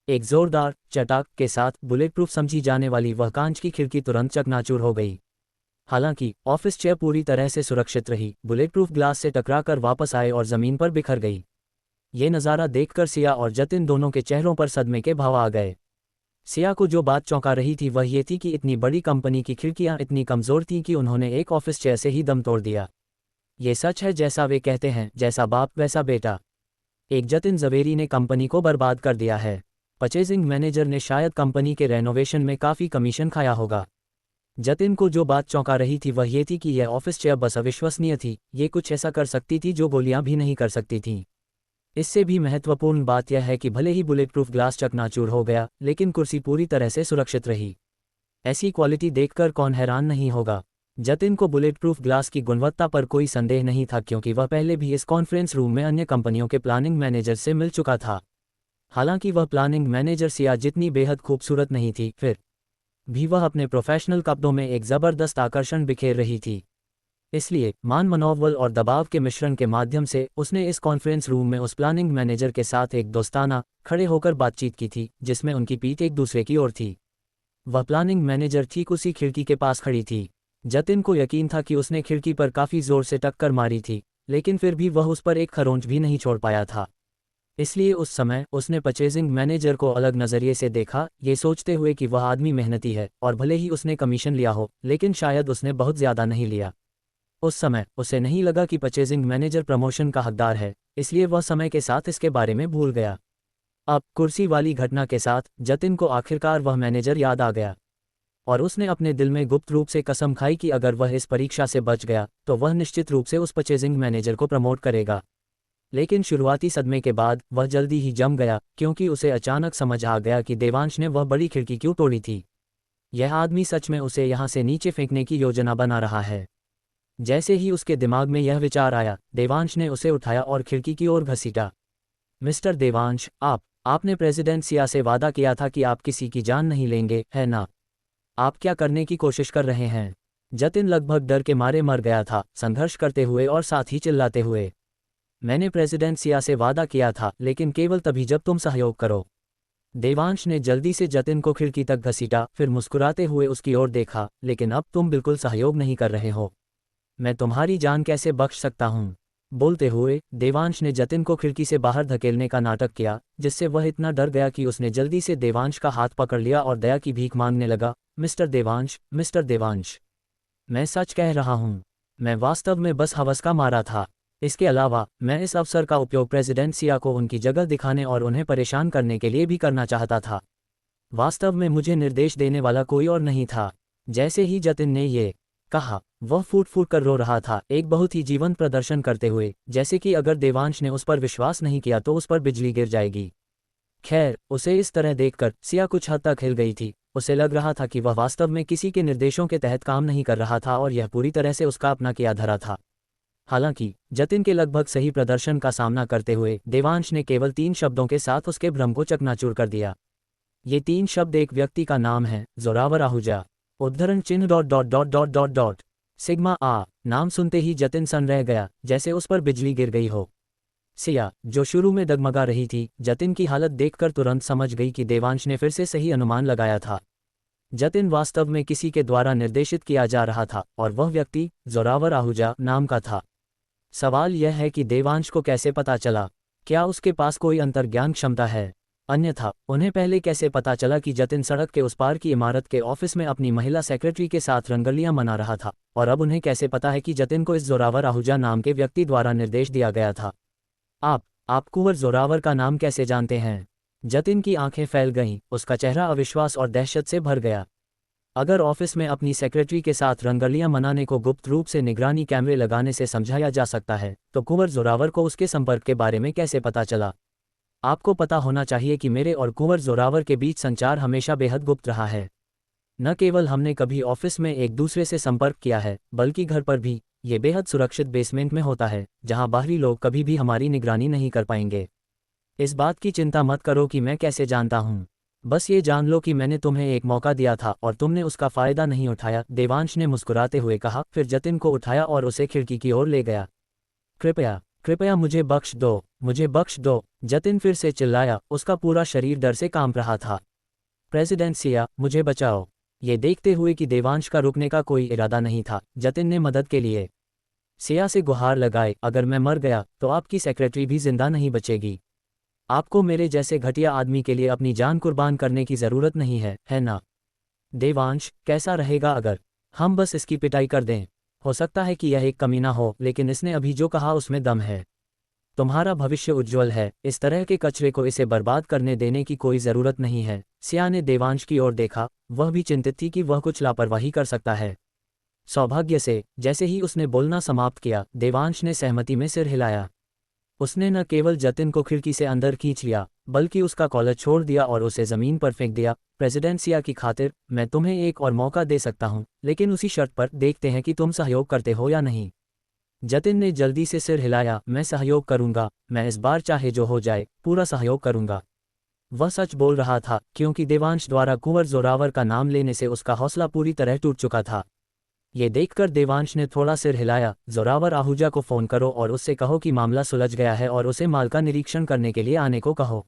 एक जोरदार चटाक के साथ बुलेट प्रूफ समझी जाने वाली वह कांच की खिड़की तुरंत चकनाचूर हो गई। हालांकि ऑफिस चेयर पूरी तरह से सुरक्षित रही, बुलेट प्रूफ ग्लास से टकराकर वापस आए और जमीन पर बिखर गई। ये नज़ारा देखकर सिया और जतिन दोनों के चेहरों पर सदमे के भाव आ गए। सिया को जो बात चौंका रही थी वह ये थी कि इतनी बड़ी कंपनी की खिड़कियां इतनी कमज़ोर थीं कि उन्होंने एक ऑफिस चेयर से ही दम तोड़ दिया। ये सच है जैसा वे कहते हैं, जैसा बाप वैसा बेटा। एक जतिन जवेरी ने कंपनी को बर्बाद कर दिया है। परचेजिंग मैनेजर ने शायद कंपनी के रेनोवेशन में काफ़ी कमीशन खाया होगा। जतिन को जो बात चौंका रही थी वह ये थी कि यह ऑफिस चेयर बस अविश्वसनीय थी। ये कुछ ऐसा कर सकती थी जो गोलियां भी नहीं कर सकती थीं। इससे भी महत्वपूर्ण बात यह है कि भले ही बुलेट प्रूफ ग्लास चकनाचूर हो गया, लेकिन कुर्सी पूरी तरह से सुरक्षित रही। ऐसी क्वालिटी देखकर कौन हैरान नहीं होगा। जतिन को बुलेट प्रूफ ग्लास की गुणवत्ता पर कोई संदेह नहीं था क्योंकि वह पहले भी इस कॉन्फ्रेंस रूम में अन्य कंपनियों के प्लानिंग मैनेजर से मिल चुका था। हालांकि वह प्लानिंग मैनेजर सिया जितनी बेहद खूबसूरत नहीं थी, फिर भी वह अपने प्रोफेशनल कपड़ों में एक ज़बरदस्त आकर्षण बिखेर रही थी। इसलिए मान मनोबल और दबाव के मिश्रण के माध्यम से उसने इस कॉन्फ्रेंस रूम में उस प्लानिंग मैनेजर के साथ एक दोस्ताना खड़े होकर बातचीत की थी जिसमें उनकी पीठ एक दूसरे की ओर थी। वह प्लानिंग मैनेजर ठीक उसी खिड़की के पास खड़ी थी। जतिन को यकीन था कि उसने खिड़की पर काफ़ी जोर से टक्कर मारी थी, लेकिन फिर भी वह उस पर एक खरोंच भी नहीं छोड़ पाया था। इसलिए उस समय उसने परचेजिंग मैनेजर को अलग नज़रिए से देखा, ये सोचते हुए कि वह आदमी मेहनती है और भले ही उसने कमीशन लिया हो लेकिन शायद उसने बहुत ज़्यादा नहीं लिया। उस समय उसे नहीं लगा कि परचेजिंग मैनेजर प्रमोशन का हकदार है, इसलिए वह समय के साथ इसके बारे में भूल गया। अब कुर्सी वाली घटना के साथ जतिन को आखिरकार वह मैनेजर याद आ गया और उसने अपने दिल में गुप्त रूप से कसम खाई कि अगर वह इस परीक्षा से बच गया तो वह निश्चित रूप से उस परचेजिंग मैनेजर को प्रमोट करेगा। लेकिन शुरुआती सदमे के बाद वह जल्दी ही जम गया, क्योंकि उसे अचानक समझ आ गया कि देवांश ने वह बड़ी खिड़की क्यों तोड़ी थी। यह आदमी सच में उसे यहाँ से नीचे फेंकने की योजना बना रहा है। जैसे ही उसके दिमाग में यह विचार आया, देवांश ने उसे उठाया और खिड़की की ओर घसीटा। मिस्टर देवांश, आपने प्रेसिडेंट सिया से वादा किया था कि आप किसी की जान नहीं लेंगे, है ना? आप क्या करने की कोशिश कर रहे हैं? जतिन लगभग डर के मारे मर गया था, संघर्ष करते हुए और साथ ही चिल्लाते हुए। मैंने प्रेसिडेंट सिया से वादा किया था, लेकिन केवल तभी जब तुम सहयोग करो। देवांश ने जल्दी से जतिन को खिड़की तक घसीटा, फिर मुस्कुराते हुए उसकी ओर देखा। लेकिन अब तुम बिल्कुल सहयोग नहीं कर रहे हो। मैं तुम्हारी जान कैसे बख्श सकता हूँ? बोलते हुए देवांश ने जतिन को खिड़की से बाहर धकेलने का नाटक किया, जिससे वह इतना डर गया कि उसने जल्दी से देवांश का हाथ पकड़ लिया और दया की भीख मांगने लगा। मिस्टर देवांश, मैं सच कह रहा हूँ। मैं वास्तव में बस हवस का मारा था। इसके अलावा मैं इस अवसर का उपयोग प्रेसिडेंट सिया को उनकी जगह दिखाने और उन्हें परेशान करने के लिए भी करना चाहता था। वास्तव में मुझे निर्देश देने वाला कोई और नहीं था। जैसे ही जतिन ने ये कहा, वह फूट फूट कर रो रहा था, एक बहुत ही जीवंत प्रदर्शन करते हुए, जैसे कि अगर देवांश ने उस पर विश्वास नहीं किया तो उस पर बिजली गिर जाएगी। खैर, उसे इस तरह देखकर सिया कुछ हद तक हिल गई थी। उसे लग रहा था कि वह वास्तव में किसी के निर्देशों के तहत काम नहीं कर रहा था और यह पूरी तरह से उसका अपना किया धरा था। हालांकि जतिन के लगभग सही प्रदर्शन का सामना करते हुए देवांश ने केवल 3 शब्दों के साथ उसके भ्रम को चकनाचूर कर दिया। ये 3 शब्द एक व्यक्ति का नाम है, जोरावर आहूजा। उद्धरण चिन्ह ... सिग्मा आ। नाम सुनते ही जतिन सन रह गया, जैसे उस पर बिजली गिर गई हो। सिया, जो शुरू में डगमगा रही थी, जतिन की हालत देखकर तुरंत समझ गई कि देवांश ने फिर से सही अनुमान लगाया था। जतिन वास्तव में किसी के द्वारा निर्देशित किया जा रहा था और वह व्यक्ति जोरावर आहूजा नाम का था। सवाल यह है कि देवांश को कैसे पता चला? क्या उसके पास कोई अंतर्ज्ञान क्षमता है? अन्यथा उन्हें पहले कैसे पता चला कि जतिन सड़क के उस पार की इमारत के ऑफिस में अपनी महिला सेक्रेटरी के साथ रंगलियां मना रहा था? और अब उन्हें कैसे पता है कि जतिन को इस जोरावर आहूजा नाम के व्यक्ति द्वारा निर्देश दिया गया था? आप कुंवर जोरावर का नाम कैसे जानते हैं? जतिन की आंखें फैल गईं, उसका चेहरा अविश्वास और दहशत से भर गया। अगर ऑफिस में अपनी सेक्रेटरी के साथ रंगलियां मनाने को गुप्त रूप से निगरानी कैमरे लगाने से समझाया जा सकता है, तो कुंवर जोरावर को उसके संपर्क के बारे में कैसे पता चला? आपको पता होना चाहिए कि मेरे और कुंवर जोरावर के बीच संचार हमेशा बेहद गुप्त रहा है। न केवल हमने कभी ऑफिस में एक दूसरे से संपर्क किया है, बल्कि घर पर भी। ये बेहद सुरक्षित बेसमेंट में होता है, जहां बाहरी लोग कभी भी हमारी निगरानी नहीं कर पाएंगे। इस बात की चिंता मत करो कि मैं कैसे जानता हूँ। बस ये जान लो कि मैंने तुम्हें एक मौका दिया था और तुमने उसका फ़ायदा नहीं उठाया, देवांश ने मुस्कुराते हुए कहा, फिर जतिन को उठाया और उसे खिड़की की ओर ले गया। कृपया मुझे बख्श दो, जतिन फिर से चिल्लाया, उसका पूरा शरीर डर से कांप रहा था। प्रेसिडेंट सिया, मुझे बचाओ। ये देखते हुए कि देवांश का रुकने का कोई इरादा नहीं था, जतिन ने मदद के लिए सिया से गुहार लगाए, अगर मैं मर गया तो आपकी सेक्रेटरी भी जिंदा नहीं बचेगी। आपको मेरे जैसे घटिया आदमी के लिए अपनी जान कुर्बान करने की ज़रूरत नहीं है ना? देवांश, कैसा रहेगा अगर हम बस इसकी पिटाई कर दें? हो सकता है कि यह एक कमीना हो, लेकिन इसने अभी जो कहा उसमें दम है। तुम्हारा भविष्य उज्ज्वल है, इस तरह के कचरे को इसे बर्बाद करने देने की कोई ज़रूरत नहीं है। सिया ने देवांश की ओर देखा, वह भी चिंतित थी कि वह कुछ लापरवाही कर सकता है। सौभाग्य से, जैसे ही उसने बोलना समाप्त किया, देवांश ने सहमति में सिर हिलाया। उसने न केवल जतिन को खिड़की से अंदर खींच लिया, बल्कि उसका कॉलर छोड़ दिया और उसे ज़मीन पर फेंक दिया। प्रेसिडेंट सिया की खातिर मैं तुम्हें एक और मौका दे सकता हूं, लेकिन उसी शर्त पर, देखते हैं कि तुम सहयोग करते हो या नहीं। जतिन ने जल्दी से सिर हिलाया, मैं सहयोग करूंगा, मैं इस बार चाहे जो हो जाए पूरा सहयोग करूंगा। वह सच बोल रहा था, क्योंकि देवांश द्वारा कुंवर जोरावर का नाम लेने से उसका हौसला पूरी तरह टूट चुका था। ये देखकर देवांश ने थोड़ा सिर हिलाया। जोरावर आहूजा को फ़ोन करो और उससे कहो कि मामला सुलझ गया है और उसे माल का निरीक्षण करने के लिए आने को कहो।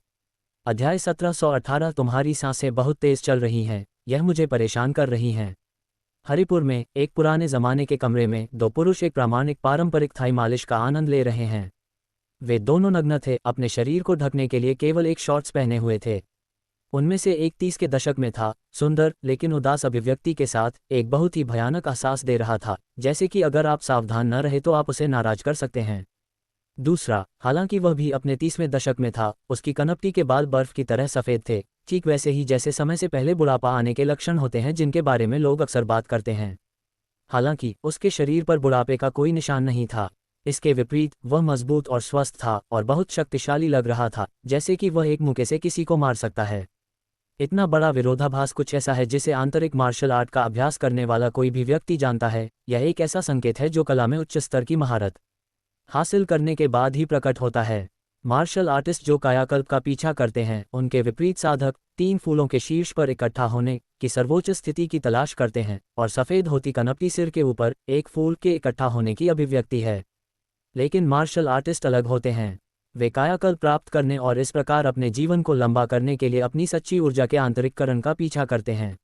अध्याय 1718 तुम्हारी सांसें बहुत तेज चल रही हैं, यह मुझे परेशान कर रही हैं। हरिपुर में एक पुराने ज़माने के कमरे में दो पुरुष एक प्रामाणिक पारंपरिक थाई मालिश का आनंद ले रहे हैं। वे दोनों नग्न थे, अपने शरीर को ढकने के लिए केवल एक शॉर्ट्स पहने हुए थे। उनमें से एक 30 के दशक में था, सुंदर लेकिन उदास अभिव्यक्ति के साथ, एक बहुत ही भयानक एहसास दे रहा था, जैसे कि अगर आप सावधान न रहे तो आप उसे नाराज कर सकते हैं। दूसरा, हालांकि वह भी अपने 30वें दशक में था, उसकी कनपटी के बाल बर्फ की तरह सफ़ेद थे, ठीक वैसे ही जैसे समय से पहले बुढ़ापा आने के लक्षण होते हैं जिनके बारे में लोग अक्सर बात करते हैं। हालांकि उसके शरीर पर बुढ़ापे का कोई निशान नहीं था। इसके विपरीत वह मजबूत और स्वस्थ था और बहुत शक्तिशाली लग रहा था, जैसे कि वह एक मुक्के से किसी को मार सकता है। इतना बड़ा विरोधाभास कुछ ऐसा है जिसे आंतरिक मार्शल आर्ट का अभ्यास करने वाला कोई भी व्यक्ति जानता है। यह एक ऐसा संकेत है जो कला में उच्च स्तर की महारत हासिल करने के बाद ही प्रकट होता है। मार्शल आर्टिस्ट जो कायाकल्प का पीछा करते हैं, उनके विपरीत साधक 3 फूलों के शीर्ष पर इकट्ठा होने की सर्वोच्च स्थिति की तलाश करते हैं, और सफ़ेद होती कनपटी सिर के ऊपर एक फूल के इकट्ठा होने की अभिव्यक्ति है। लेकिन मार्शल आर्टिस्ट अलग होते हैं। वे कायाकल्प प्राप्त करने और इस प्रकार अपने जीवन को लंबा करने के लिए अपनी सच्ची ऊर्जा के आंतरिककरण का पीछा करते हैं।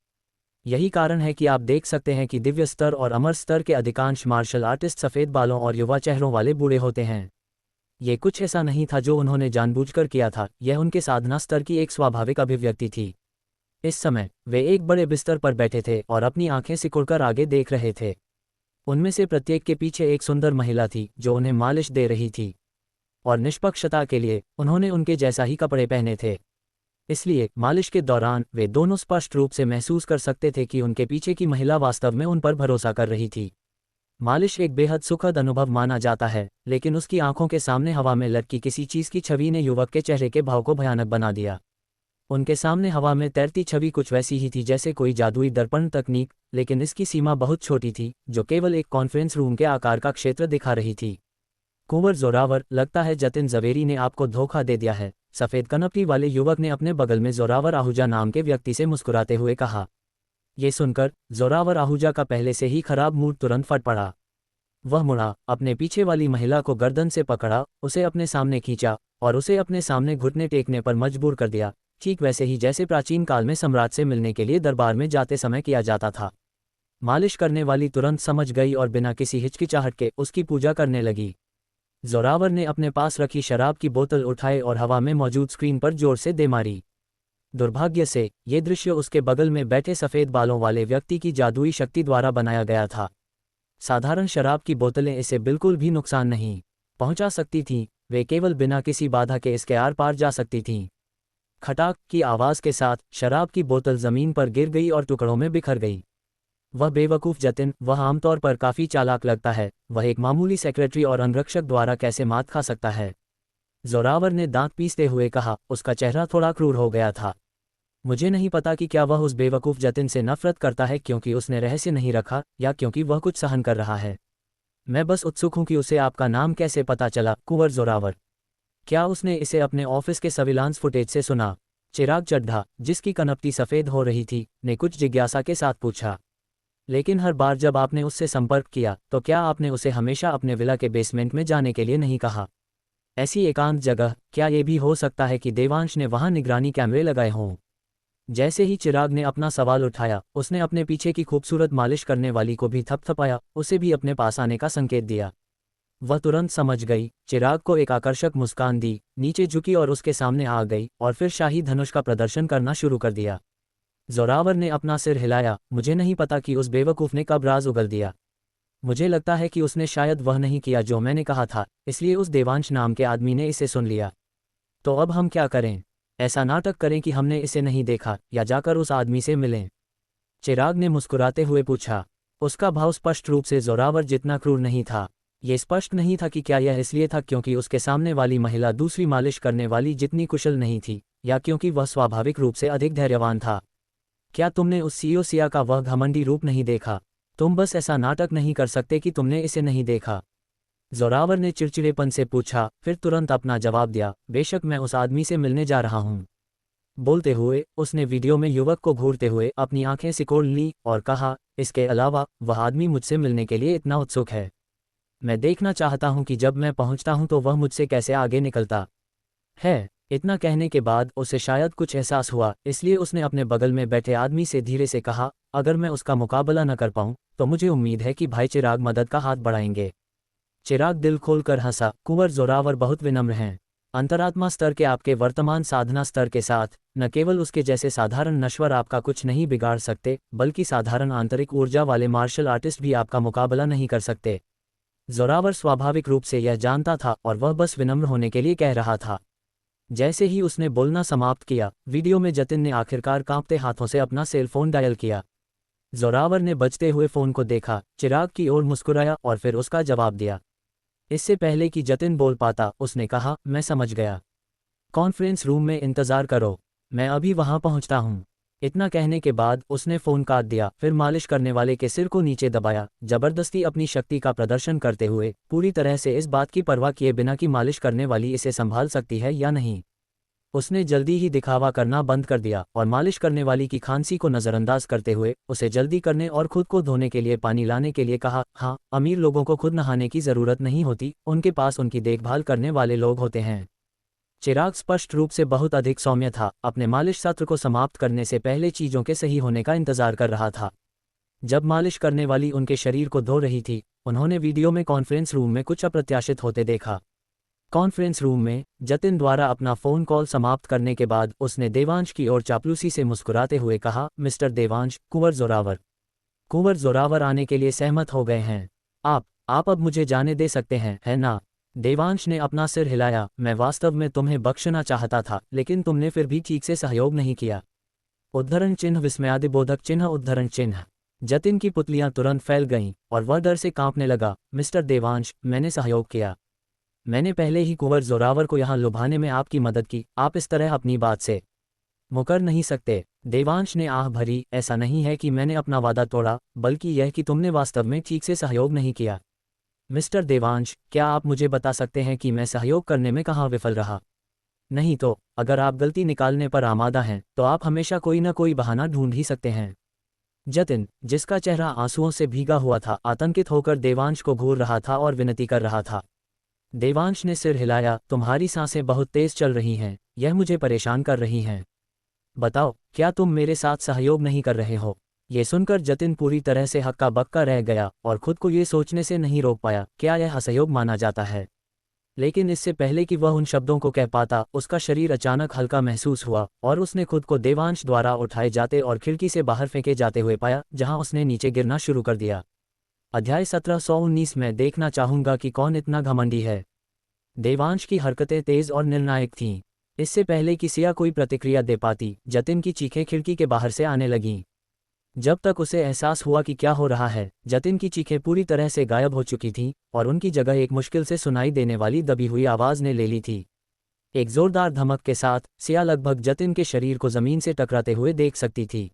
यही कारण है कि आप देख सकते हैं कि दिव्य स्तर और अमर स्तर के अधिकांश मार्शल आर्टिस्ट सफ़ेद बालों और युवा चेहरों वाले बूढ़े होते हैं। ये कुछ ऐसा नहीं था जो उन्होंने जानबूझकर किया था, यह उनके साधना स्तर की एक स्वाभाविक अभिव्यक्ति थी। इस समय वे एक बड़े बिस्तर पर बैठे थे और अपनी आंखें सिकुड़कर आगे देख रहे थे। उनमें से प्रत्येक के पीछे एक सुंदर महिला थी जो उन्हें मालिश दे रही थी, और निष्पक्षता के लिए उन्होंने उनके जैसा ही कपड़े पहने थे। इसलिए मालिश के दौरान वे दोनों स्पष्ट रूप से महसूस कर सकते थे कि उनके पीछे की महिला वास्तव में उन पर भरोसा कर रही थी। मालिश एक बेहद सुखद अनुभव माना जाता है, लेकिन उसकी आंखों के सामने हवा में लटकी किसी चीज़ की छवि ने युवक के चेहरे के भाव को भयानक बना दिया। उनके सामने हवा में तैरती छवि कुछ वैसी ही थी जैसे कोई जादुई दर्पण तकनीक, लेकिन इसकी सीमा बहुत छोटी थी, जो केवल एक कॉन्फ्रेंस रूम के आकार का क्षेत्र दिखा रही थी। कुंवर जोरावर, लगता है जतिन जवेरी ने आपको धोखा दे दिया है, सफ़ेद कनपटी वाले युवक ने अपने बगल में जोरावर आहूजा नाम के व्यक्ति से मुस्कुराते हुए कहा। ये सुनकर जोरावर आहूजा का पहले से ही खराब मूड तुरंत फट पड़ा। वह मुड़ा, अपने पीछे वाली महिला को गर्दन से पकड़ा, उसे अपने सामने खींचा और उसे अपने सामने घुटने टेकने पर मजबूर कर दिया, ठीक वैसे ही जैसे प्राचीन काल में सम्राट से मिलने के लिए दरबार में जाते समय किया जाता था। मालिश करने वाली तुरंत समझ गई और बिना किसी हिचकिचाहट के उसकी पूजा करने लगी। जोरावर ने अपने पास रखी शराब की बोतल उठाई और हवा में मौजूद स्क्रीन पर जोर से दे मारी। दुर्भाग्य से ये दृश्य उसके बगल में बैठे सफ़ेद बालों वाले व्यक्ति की जादुई शक्ति द्वारा बनाया गया था। साधारण शराब की बोतलें इसे बिल्कुल भी नुकसान नहीं पहुंचा सकती थीं, वे केवल बिना किसी बाधा के इसके आर पार जा सकती थीं। खटाक की आवाज़ के साथ शराब की बोतल ज़मीन पर गिर गई और टुकड़ों में बिखर गई। वह बेवकूफ़ जतिन, वह आमतौर पर काफ़ी चालाक लगता है, वह एक मामूली सेक्रेटरी और अंगरक्षक द्वारा कैसे मात खा सकता है? जोरावर ने दांत पीसते हुए कहा। उसका चेहरा थोड़ा क्रूर हो गया था। मुझे नहीं पता कि क्या वह उस बेवकूफ़ जतिन से नफरत करता है क्योंकि उसने रहस्य नहीं रखा, या क्योंकि वह कुछ सहन कर रहा है। मैं बस उत्सुक हूं कि उसे आपका नाम कैसे पता चला, कुंवर जोरावर। क्या उसने इसे अपने ऑफिस के सर्विलांस फुटेज से सुना? चिराग चड्ढा, जिसकी कनपटी सफ़ेद हो रही थी, ने कुछ जिज्ञासा के साथ पूछा। लेकिन हर बार जब आपने उससे संपर्क किया, तो क्या आपने उसे हमेशा अपने विला के बेसमेंट में जाने के लिए नहीं कहा? ऐसी एकांत जगह, क्या ये भी हो सकता है कि देवांश ने वहां निगरानी कैमरे लगाए हों? जैसे ही चिराग ने अपना सवाल उठाया, उसने अपने पीछे की खूबसूरत मालिश करने वाली को भी थपथपाया, उसे भी अपने पास आने का संकेत दिया। वह तुरंत समझ गई, चिराग को एक आकर्षक मुस्कान दी, नीचे झुकी और उसके सामने आ गई, और फिर शाही धनुष का प्रदर्शन करना शुरू कर दिया। जोरावर ने अपना सिर हिलाया। मुझे नहीं पता कि उस बेवकूफ़ ने कब राज उगल दिया। मुझे लगता है कि उसने शायद वह नहीं किया जो मैंने कहा था, इसलिए उस देवांश नाम के आदमी ने इसे सुन लिया। तो अब हम क्या करें? ऐसा नाटक करें कि हमने इसे नहीं देखा, या जाकर उस आदमी से मिलें? चिराग ने मुस्कुराते हुए पूछा। उसका भाव स्पष्ट रूप से जोरावर जितना क्रूर नहीं था। ये स्पष्ट नहीं था कि क्या यह इसलिए था क्योंकि उसके सामने वाली महिला दूसरी मालिश करने वाली जितनी कुशल नहीं थी, या क्योंकि वह स्वाभाविक रूप से अधिक धैर्यवान था। क्या तुमने उस सियोसिया का वह घमंडी रूप नहीं देखा? तुम बस ऐसा नाटक नहीं कर सकते कि तुमने इसे नहीं देखा। जोरावर ने चिड़चिड़ेपन से पूछा, फिर तुरंत अपना जवाब दिया, बेशक मैं उस आदमी से मिलने जा रहा हूँ। बोलते हुए उसने वीडियो में युवक को घूरते हुए अपनी आंखें सिकोड़ ली और कहा, इसके अलावा वह आदमी मुझसे मिलने के लिए इतना उत्सुक है। मैं देखना चाहता हूं कि जब मैं पहुंचता हूं तो वह मुझसे कैसे आगे निकलता है। इतना कहने के बाद उसे शायद कुछ एहसास हुआ, इसलिए उसने अपने बगल में बैठे आदमी से धीरे से कहा, अगर मैं उसका मुकाबला न कर पाऊं तो मुझे उम्मीद है कि भाई चिराग मदद का हाथ बढ़ाएंगे। चिराग दिल खोलकर हंसा, कुंवर जोरावर बहुत विनम्र हैं। अंतरात्मा स्तर के आपके वर्तमान साधना स्तर के साथ न केवल उसके जैसे साधारण नश्वर आपका कुछ नहीं बिगाड़ सकते, बल्कि साधारण आंतरिक ऊर्जा वाले मार्शल आर्टिस्ट भी आपका मुकाबला नहीं कर सकते। जोरावर स्वाभाविक रूप से यह जानता था और वह बस विनम्र होने के लिए कह रहा था। जैसे ही उसने बोलना समाप्त किया, वीडियो में जतिन ने आखिरकार कांपते हाथों से अपना सेल फोन डायल किया। जोरावर ने बजते हुए फोन को देखा, चिराग की ओर मुस्कुराया और फिर उसका जवाब दिया। इससे पहले कि जतिन बोल पाता, उसने कहा, मैं समझ गया। कॉन्फ्रेंस रूम में इंतजार करो, मैं अभी वहां पहुंचता हूं। इतना कहने के बाद उसने फोन काट दिया, फिर मालिश करने वाले के सिर को नीचे दबाया, जबरदस्ती अपनी शक्ति का प्रदर्शन करते हुए, पूरी तरह से इस बात की परवाह किए बिना कि मालिश करने वाली इसे संभाल सकती है या नहीं। उसने जल्दी ही दिखावा करना बंद कर दिया और मालिश करने वाली की खांसी को नज़रअंदाज करते हुए उसे जल्दी करने और खुद को धोने के लिए पानी लाने के लिए कहा। हाँ, अमीर लोगों को खुद नहाने की ज़रूरत नहीं होती, उनके पास उनकी देखभाल करने वाले लोग होते हैं। चिराग स्पष्ट रूप से बहुत अधिक सौम्य था, अपने मालिश सत्र को समाप्त करने से पहले चीज़ों के सही होने का इंतजार कर रहा था। जब मालिश करने वाली उनके शरीर को धो रही थी, उन्होंने वीडियो में कॉन्फ्रेंस रूम में कुछ अप्रत्याशित होते देखा। कॉन्फ्रेंस रूम में जतिन द्वारा अपना फ़ोन कॉल समाप्त करने के बाद उसने देवांश की ओर चापलूसी से मुस्कुराते हुए कहा, मिस्टर देवांश, कुंवर जोरावर। कुंवर जोरावर आने के लिए सहमत हो गए हैं। आप अब मुझे जाने दे सकते हैं, है ना? देवांश ने अपना सिर हिलाया। मैं वास्तव में तुम्हें बख्शना चाहता था, लेकिन तुमने फिर भी ठीक से सहयोग नहीं किया। उद्धरण चिन्ह विस्मयादिबोधक चिन्ह उद्धरण चिन्ह। जतिन की पुतलियां तुरंत फैल गईं और वह डर से कांपने लगा। मिस्टर देवांश, मैंने सहयोग किया। मैंने पहले ही कुंवर जोरावर को यहाँ लुभाने में आपकी मदद की, आप इस तरह अपनी बात से मुकर नहीं सकते। देवांश ने आह भरी, ऐसा नहीं है कि मैंने अपना वादा तोड़ा, बल्कि यह कि तुमने वास्तव में ठीक से सहयोग नहीं किया। मिस्टर देवांश, क्या आप मुझे बता सकते हैं कि मैं सहयोग करने में कहाँ विफल रहा? नहीं तो, अगर आप गलती निकालने पर आमादा हैं, तो आप हमेशा कोई न कोई बहाना ढूंढ ही सकते हैं। जतिन, जिसका चेहरा आंसुओं से भीगा हुआ था, आतंकित होकर देवांश को घूर रहा था और विनती कर रहा था। देवांश ने सिर हिलाया। तुम्हारी सांसें बहुत तेज चल रही हैं, यह मुझे परेशान कर रही हैं। बताओ, क्या तुम मेरे साथ सहयोग नहीं कर रहे हो? ये सुनकर जतिन पूरी तरह से हक्का बक्का रह गया और खुद को ये सोचने से नहीं रोक पाया, क्या यह असहयोग माना जाता है? लेकिन इससे पहले कि वह उन शब्दों को कह पाता, उसका शरीर अचानक हल्का महसूस हुआ और उसने खुद को देवांश द्वारा उठाए जाते और खिड़की से बाहर फेंके जाते हुए पाया, जहां उसने नीचे गिरना शुरू कर दिया। अध्याय 1719 में देखना चाहूंगा कि कौन इतना घमंडी है। देवांश की हरकतें तेज और निर्णायक थीं। इससे पहले कि सिया कोई प्रतिक्रिया दे पाती, जतिन की चीखें खिड़की के बाहर से आने लगीं। जब तक उसे एहसास हुआ कि क्या हो रहा है, जतिन की चीखें पूरी तरह से गायब हो चुकी थीं और उनकी जगह एक मुश्किल से सुनाई देने वाली दबी हुई आवाज़ ने ले ली थी। एक जोरदार धमक के साथ सिया लगभग जतिन के शरीर को ज़मीन से टकराते हुए देख सकती थी।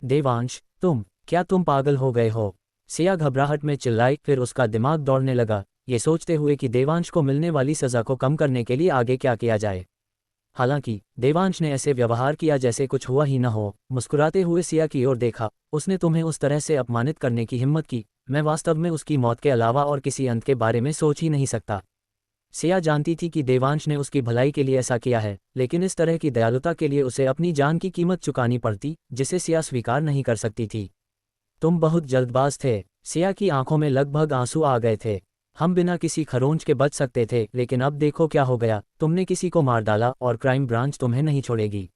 देवांश, क्या तुम पागल हो गए हो? सिया घबराहट में चिल्लाई, फिर उसका दिमाग दौड़ने लगा, ये सोचते हुए कि देवांश को मिलने वाली सज़ा को कम करने के लिए आगे क्या किया जाए। हालांकि देवांश ने ऐसे व्यवहार किया जैसे कुछ हुआ ही न हो। मुस्कुराते हुए सिया की ओर देखा। उसने तुम्हें उस तरह से अपमानित करने की हिम्मत की? मैं वास्तव में उसकी मौत के अलावा और किसी अंत के बारे में सोच ही नहीं सकता। सिया जानती थी कि देवांश ने उसकी भलाई के लिए ऐसा किया है, लेकिन इस तरह की दयालुता के लिए उसे अपनी जान की कीमत चुकानी पड़ती, जिसे सिया स्वीकार नहीं कर सकती थी। तुम बहुत जल्दबाज थे। सिया की आंखों में लगभग आंसू आ गए थे। हम बिना किसी खरोंच के बच सकते थे, लेकिन अब देखो क्या हो गया, तुमने किसी को मार डाला और क्राइम ब्रांच तुम्हें नहीं छोड़ेगी।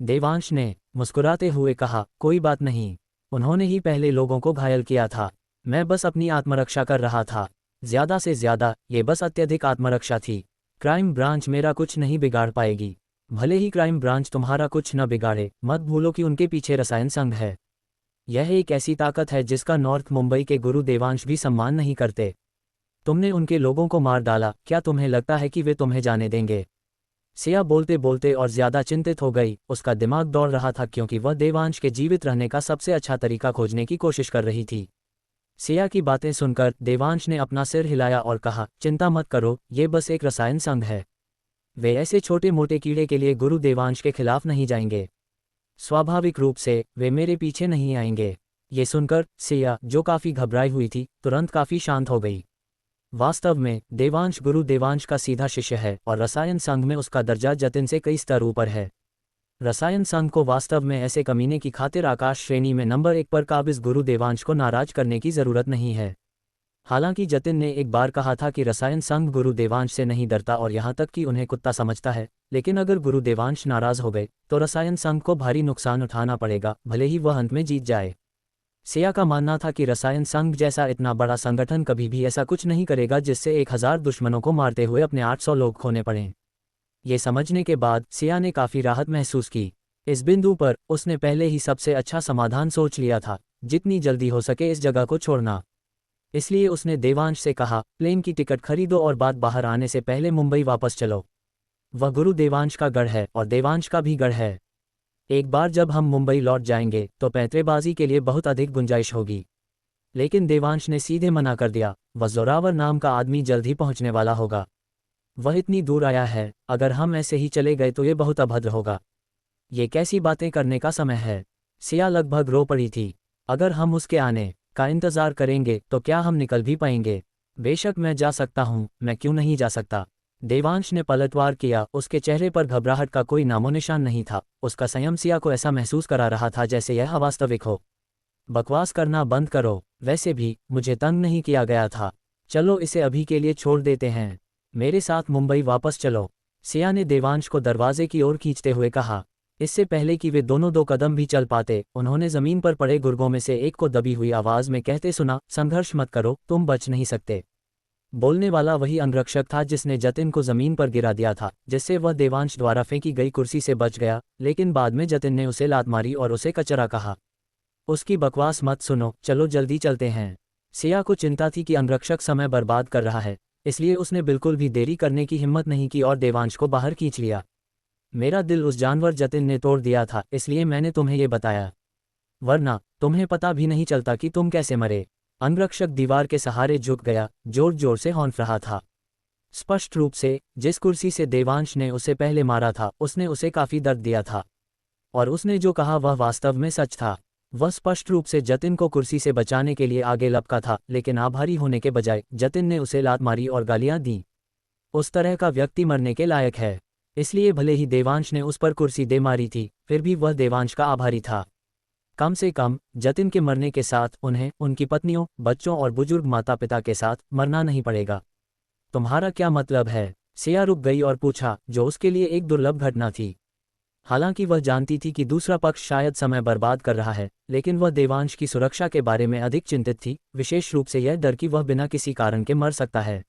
देवांश ने मुस्कुराते हुए कहा, कोई बात नहीं, उन्होंने ही पहले लोगों को घायल किया था। मैं बस अपनी आत्मरक्षा कर रहा था। ज्यादा से ज्यादा, ये बस अत्यधिक आत्मरक्षा थी। क्राइम ब्रांच मेरा कुछ नहीं बिगाड़ पाएगी। भले ही क्राइम ब्रांच तुम्हारा कुछ न बिगाड़े, मत भूलो कि उनके पीछे रसायन संघ है। यह एक ऐसी ताकत है जिसका नॉर्थ मुंबई के गुरु देवांश भी सम्मान नहीं करते। तुमने उनके लोगों को मार डाला, क्या तुम्हें लगता है कि वे तुम्हें जाने देंगे? सिया बोलते बोलते और ज्यादा चिंतित हो गई। उसका दिमाग दौड़ रहा था क्योंकि वह देवांश के जीवित रहने का सबसे अच्छा तरीका खोजने की कोशिश कर रही थी। सिया की बातें सुनकर देवांश ने अपना सिर हिलाया और कहा, चिंता मत करो, ये बस एक रसायन संघ है। वे ऐसे छोटे मोटे कीड़े के लिए गुरु देवांश के खिलाफ नहीं जाएंगे। स्वाभाविक रूप से वे मेरे पीछे नहीं आएंगे। ये सुनकर सिया, जो काफी घबराई हुई थी, तुरंत काफी शांत हो गई। वास्तव में देवांश गुरु देवांश का सीधा शिष्य है और रसायन संघ में उसका दर्जा जतिन से कई स्तर ऊपर है। रसायन संघ को वास्तव में ऐसे कमीने की खातिर आकाश श्रेणी में नंबर 1 पर काबिज गुरु देवांश को नाराज करने की जरूरत नहीं है। हालांकि जतिन ने एक बार कहा था कि रसायन संघ गुरु देवांश से नहीं डरता और यहाँ तक कि उन्हें कुत्ता समझता है, लेकिन अगर गुरु देवांश नाराज हो गए तो रसायन संघ को भारी नुकसान उठाना पड़ेगा, भले ही वह अंत में जीत जाए। सिया का मानना था कि रसायन संघ जैसा इतना बड़ा संगठन कभी भी ऐसा कुछ नहीं करेगा जिससे 1000 दुश्मनों को मारते हुए अपने 800 लोग खोने पड़ें। ये समझने के बाद सिया ने काफी राहत महसूस की। इस बिंदु पर उसने पहले ही सबसे अच्छा समाधान सोच लिया था, जितनी जल्दी हो सके इस जगह को छोड़ना। इसलिए उसने देवांश से कहा, प्लेन की टिकट खरीदो और बात बाहर आने से पहले मुंबई वापस चलो। वह गुरु देवांश का गढ़ है और देवांश का भी गढ़ है। एक बार जब हम मुंबई लौट जाएंगे तो पैंतरेबाजी के लिए बहुत अधिक गुंजाइश होगी। लेकिन देवांश ने सीधे मना कर दिया, वह जोरावर नाम का आदमी जल्द ही पहुंचने वाला होगा। वह इतनी दूर आया है, अगर हम ऐसे ही चले गए तो ये बहुत अभद्र होगा। ये कैसी बातें करने का समय है। सिया लगभग रो पड़ी थी। अगर हम उसके आने का इंतजार करेंगे तो क्या हम निकल भी पाएंगे? बेशक मैं जा सकता हूँ, मैं क्यों नहीं जा सकता? देवांश ने पलटवार किया। उसके चेहरे पर घबराहट का कोई नामोनिशान नहीं था। उसका संयम सिया को ऐसा महसूस करा रहा था जैसे यह अवास्तविक हो। बकवास करना बंद करो, वैसे भी मुझे तंग नहीं किया गया था। चलो इसे अभी के लिए छोड़ देते हैं, मेरे साथ मुंबई वापस चलो। सिया ने देवांश को दरवाजे की ओर खींचते हुए कहा। इससे पहले कि वे दोनों 2 कदम भी चल पाते, उन्होंने जमीन पर पड़े गुर्गों में से एक को दबी हुई आवाज में कहते सुना, संघर्ष मत करो, तुम बच नहीं सकते। बोलने वाला वही अंगरक्षक था जिसने जतिन को जमीन पर गिरा दिया था, जिससे वह देवांश द्वारा फेंकी गई कुर्सी से बच गया, लेकिन बाद में जतिन ने उसे लात मारी और उसे कचरा कहा। उसकी बकवास मत सुनो, चलो जल्दी चलते हैं। सिया को चिंता थी कि अंगरक्षक समय बर्बाद कर रहा है, इसलिए उसने बिल्कुल भी देरी करने की हिम्मत नहीं की और देवांश को बाहर खींच लिया। मेरा दिल उस जानवर जतिन ने तोड़ दिया था, इसलिए मैंने तुम्हें ये बताया, वरना तुम्हें पता भी नहीं चलता कि तुम कैसे मरे। अंगरक्षक दीवार के सहारे झुक गया, जोर जोर से हौंफ रहा था। स्पष्ट रूप से जिस कुर्सी से देवांश ने उसे पहले मारा था उसने उसे काफी दर्द दिया था, और उसने जो कहा वह वास्तव में सच था। वह स्पष्ट रूप से जतिन को कुर्सी से बचाने के लिए आगे लपका था, लेकिन आभारी होने के बजाय जतिन ने उसे लात मारी और गालियां दी। उस तरह का व्यक्ति मरने के लायक है, इसलिए भले ही देवांश ने उस पर कुर्सी दे मारी थी, फिर भी वह देवांश का आभारी था। कम से कम जतिन के मरने के साथ उन्हें उनकी पत्नियों, बच्चों और बुजुर्ग माता पिता के साथ मरना नहीं पड़ेगा। तुम्हारा क्या मतलब है? सिया रुक गई और पूछा, जो उसके लिए एक दुर्लभ घटना थी। हालांकि वह जानती थी कि दूसरा पक्ष शायद समय बर्बाद कर रहा है, लेकिन वह देवांश की सुरक्षा के बारे में अधिक चिंतित थी, विशेष रूप से यह डर कि वह बिना किसी कारण के मर सकता है।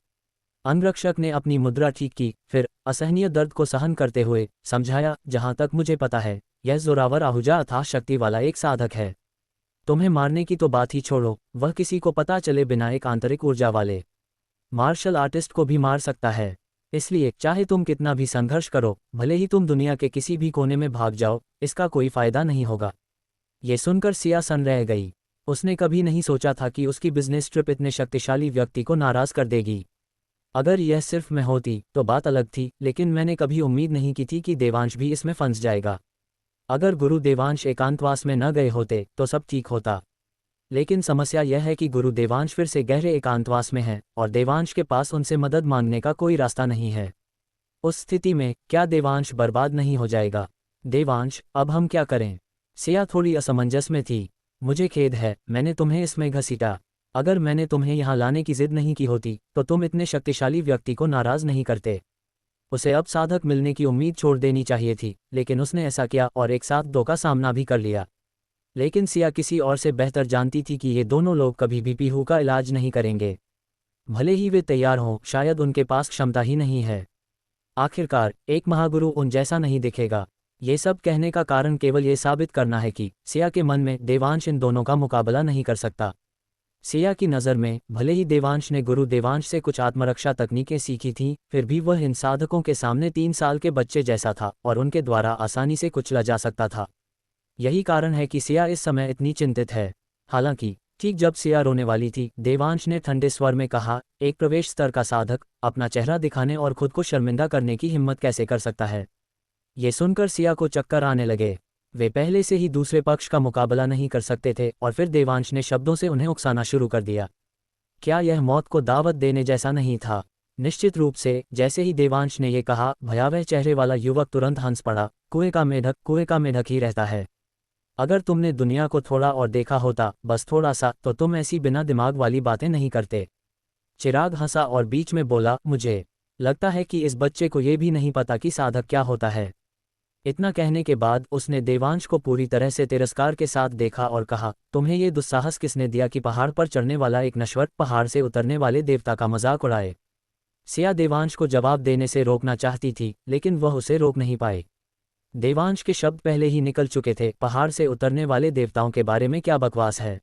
अंगरक्षक ने अपनी मुद्रा ठीक की, फिर असहनीय दर्द को सहन करते हुए समझाया, जहां तक मुझे पता है यह जोरावर आहूजा अथाह शक्ति वाला एक साधक है। तुम्हें मारने की तो बात ही छोड़ो, वह किसी को पता चले बिना एक आंतरिक ऊर्जा वाले मार्शल आर्टिस्ट को भी मार सकता है। इसलिए चाहे तुम कितना भी संघर्ष करो, भले ही तुम दुनिया के किसी भी कोने में भाग जाओ, इसका कोई फायदा नहीं होगा। ये सुनकर सिया सन रह गई। उसने कभी नहीं सोचा था कि उसकी बिजनेस ट्रिप इतने शक्तिशाली व्यक्ति को नाराज कर देगी। अगर यह सिर्फ मैं होती तो बात अलग थी, लेकिन मैंने कभी उम्मीद नहीं की थी कि देवांश भी इसमें फंस जाएगा। अगर गुरु देवांश एकांतवास में न गए होते तो सब ठीक होता, लेकिन समस्या यह है कि गुरु देवांश फिर से गहरे एकांतवास में है और देवांश के पास उनसे मदद मांगने का कोई रास्ता नहीं है। उस स्थिति में क्या देवांश बर्बाद नहीं हो जाएगा? देवांश, अब हम क्या करें? सिया थोड़ी असमंजस में थी। मुझे खेद है, मैंने तुम्हें इसमें घसीटा। अगर मैंने तुम्हें यहाँ लाने की जिद नहीं की होती तो तुम इतने शक्तिशाली व्यक्ति को नाराज नहीं करते। उसे अब साधक मिलने की उम्मीद छोड़ देनी चाहिए थी, लेकिन उसने ऐसा किया और एक साथ 2 का सामना भी कर लिया। लेकिन सिया किसी और से बेहतर जानती थी कि ये दोनों लोग कभी भी पीहू का इलाज नहीं करेंगे। भले ही वे तैयार हों, शायद उनके पास क्षमता ही नहीं है। आखिरकार एक महागुरु उन जैसा नहीं दिखेगा। ये सब कहने का कारण केवल ये साबित करना है कि सिया के मन में देवांश इन दोनों का मुकाबला नहीं कर सकता। सिया की नज़र में भले ही देवांश ने गुरु देवांश से कुछ आत्मरक्षा तकनीकें सीखी थीं, फिर भी वह इन साधकों के सामने 3 साल के बच्चे जैसा था और उनके द्वारा आसानी से कुचला जा सकता था। यही कारण है कि सिया इस समय इतनी चिंतित है। हालांकि ठीक जब सिया रोने वाली थी, देवांश ने ठंडे स्वर में कहा, एक प्रवेश स्तर का साधक अपना चेहरा दिखाने और खुद को शर्मिंदा करने की हिम्मत कैसे कर सकता है? ये सुनकर सिया को चक्कर आने लगे। वे पहले से ही दूसरे पक्ष का मुकाबला नहीं कर सकते थे और फिर देवांश ने शब्दों से उन्हें उकसाना शुरू कर दिया। क्या यह मौत को दावत देने जैसा नहीं था? निश्चित रूप से। जैसे ही देवांश ने यह कहा, भयावह चेहरे वाला युवक तुरंत हंस पड़ा। कुएं का मेढक ही रहता है। अगर तुमने दुनिया को थोड़ा और देखा होता, बस थोड़ा सा, तो तुम ऐसी बिना दिमाग वाली बातें नहीं करते। चिराग हंसा और बीच में बोला, मुझे लगता है कि इस बच्चे को यह भी नहीं पता कि साधक क्या होता है। इतना कहने के बाद उसने देवांश को पूरी तरह से तिरस्कार के साथ देखा और कहा, तुम्हें यह दुस्साहस किसने दिया कि पहाड़ पर चढ़ने वाला एक नश्वर पहाड़ से उतरने वाले देवता का मजाक उड़ाए? सिया देवांश को जवाब देने से रोकना चाहती थी, लेकिन वह उसे रोक नहीं पाए। देवांश के शब्द पहले ही निकल चुके थे। पहाड़ से उतरने वाले देवताओं के बारे में क्या बकवास है?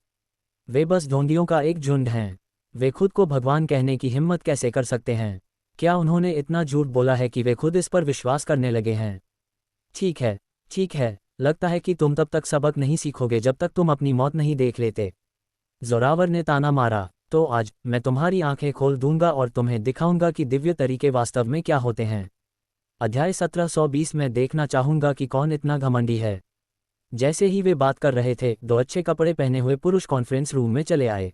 वे बस ढोंगियों का एक झुंड हैं। वे खुद को भगवान कहने की हिम्मत कैसे कर सकते हैं? क्या उन्होंने इतना झूठ बोला है कि वे खुद इस पर विश्वास करने लगे हैं? ठीक है, ठीक है। लगता है कि तुम तब तक सबक नहीं सीखोगे जब तक तुम अपनी मौत नहीं देख लेते। जोरावर ने ताना मारा। तो आज मैं तुम्हारी आंखें खोल दूंगा और तुम्हें दिखाऊंगा कि दिव्य तरीके वास्तव में क्या होते हैं। अध्याय 1720 में देखना चाहूंगा कि कौन इतना घमंडी है। जैसे ही वे बात कर रहे थे, दो अच्छे कपड़े पहने हुए पुरुष कॉन्फ्रेंस रूम में चले आए।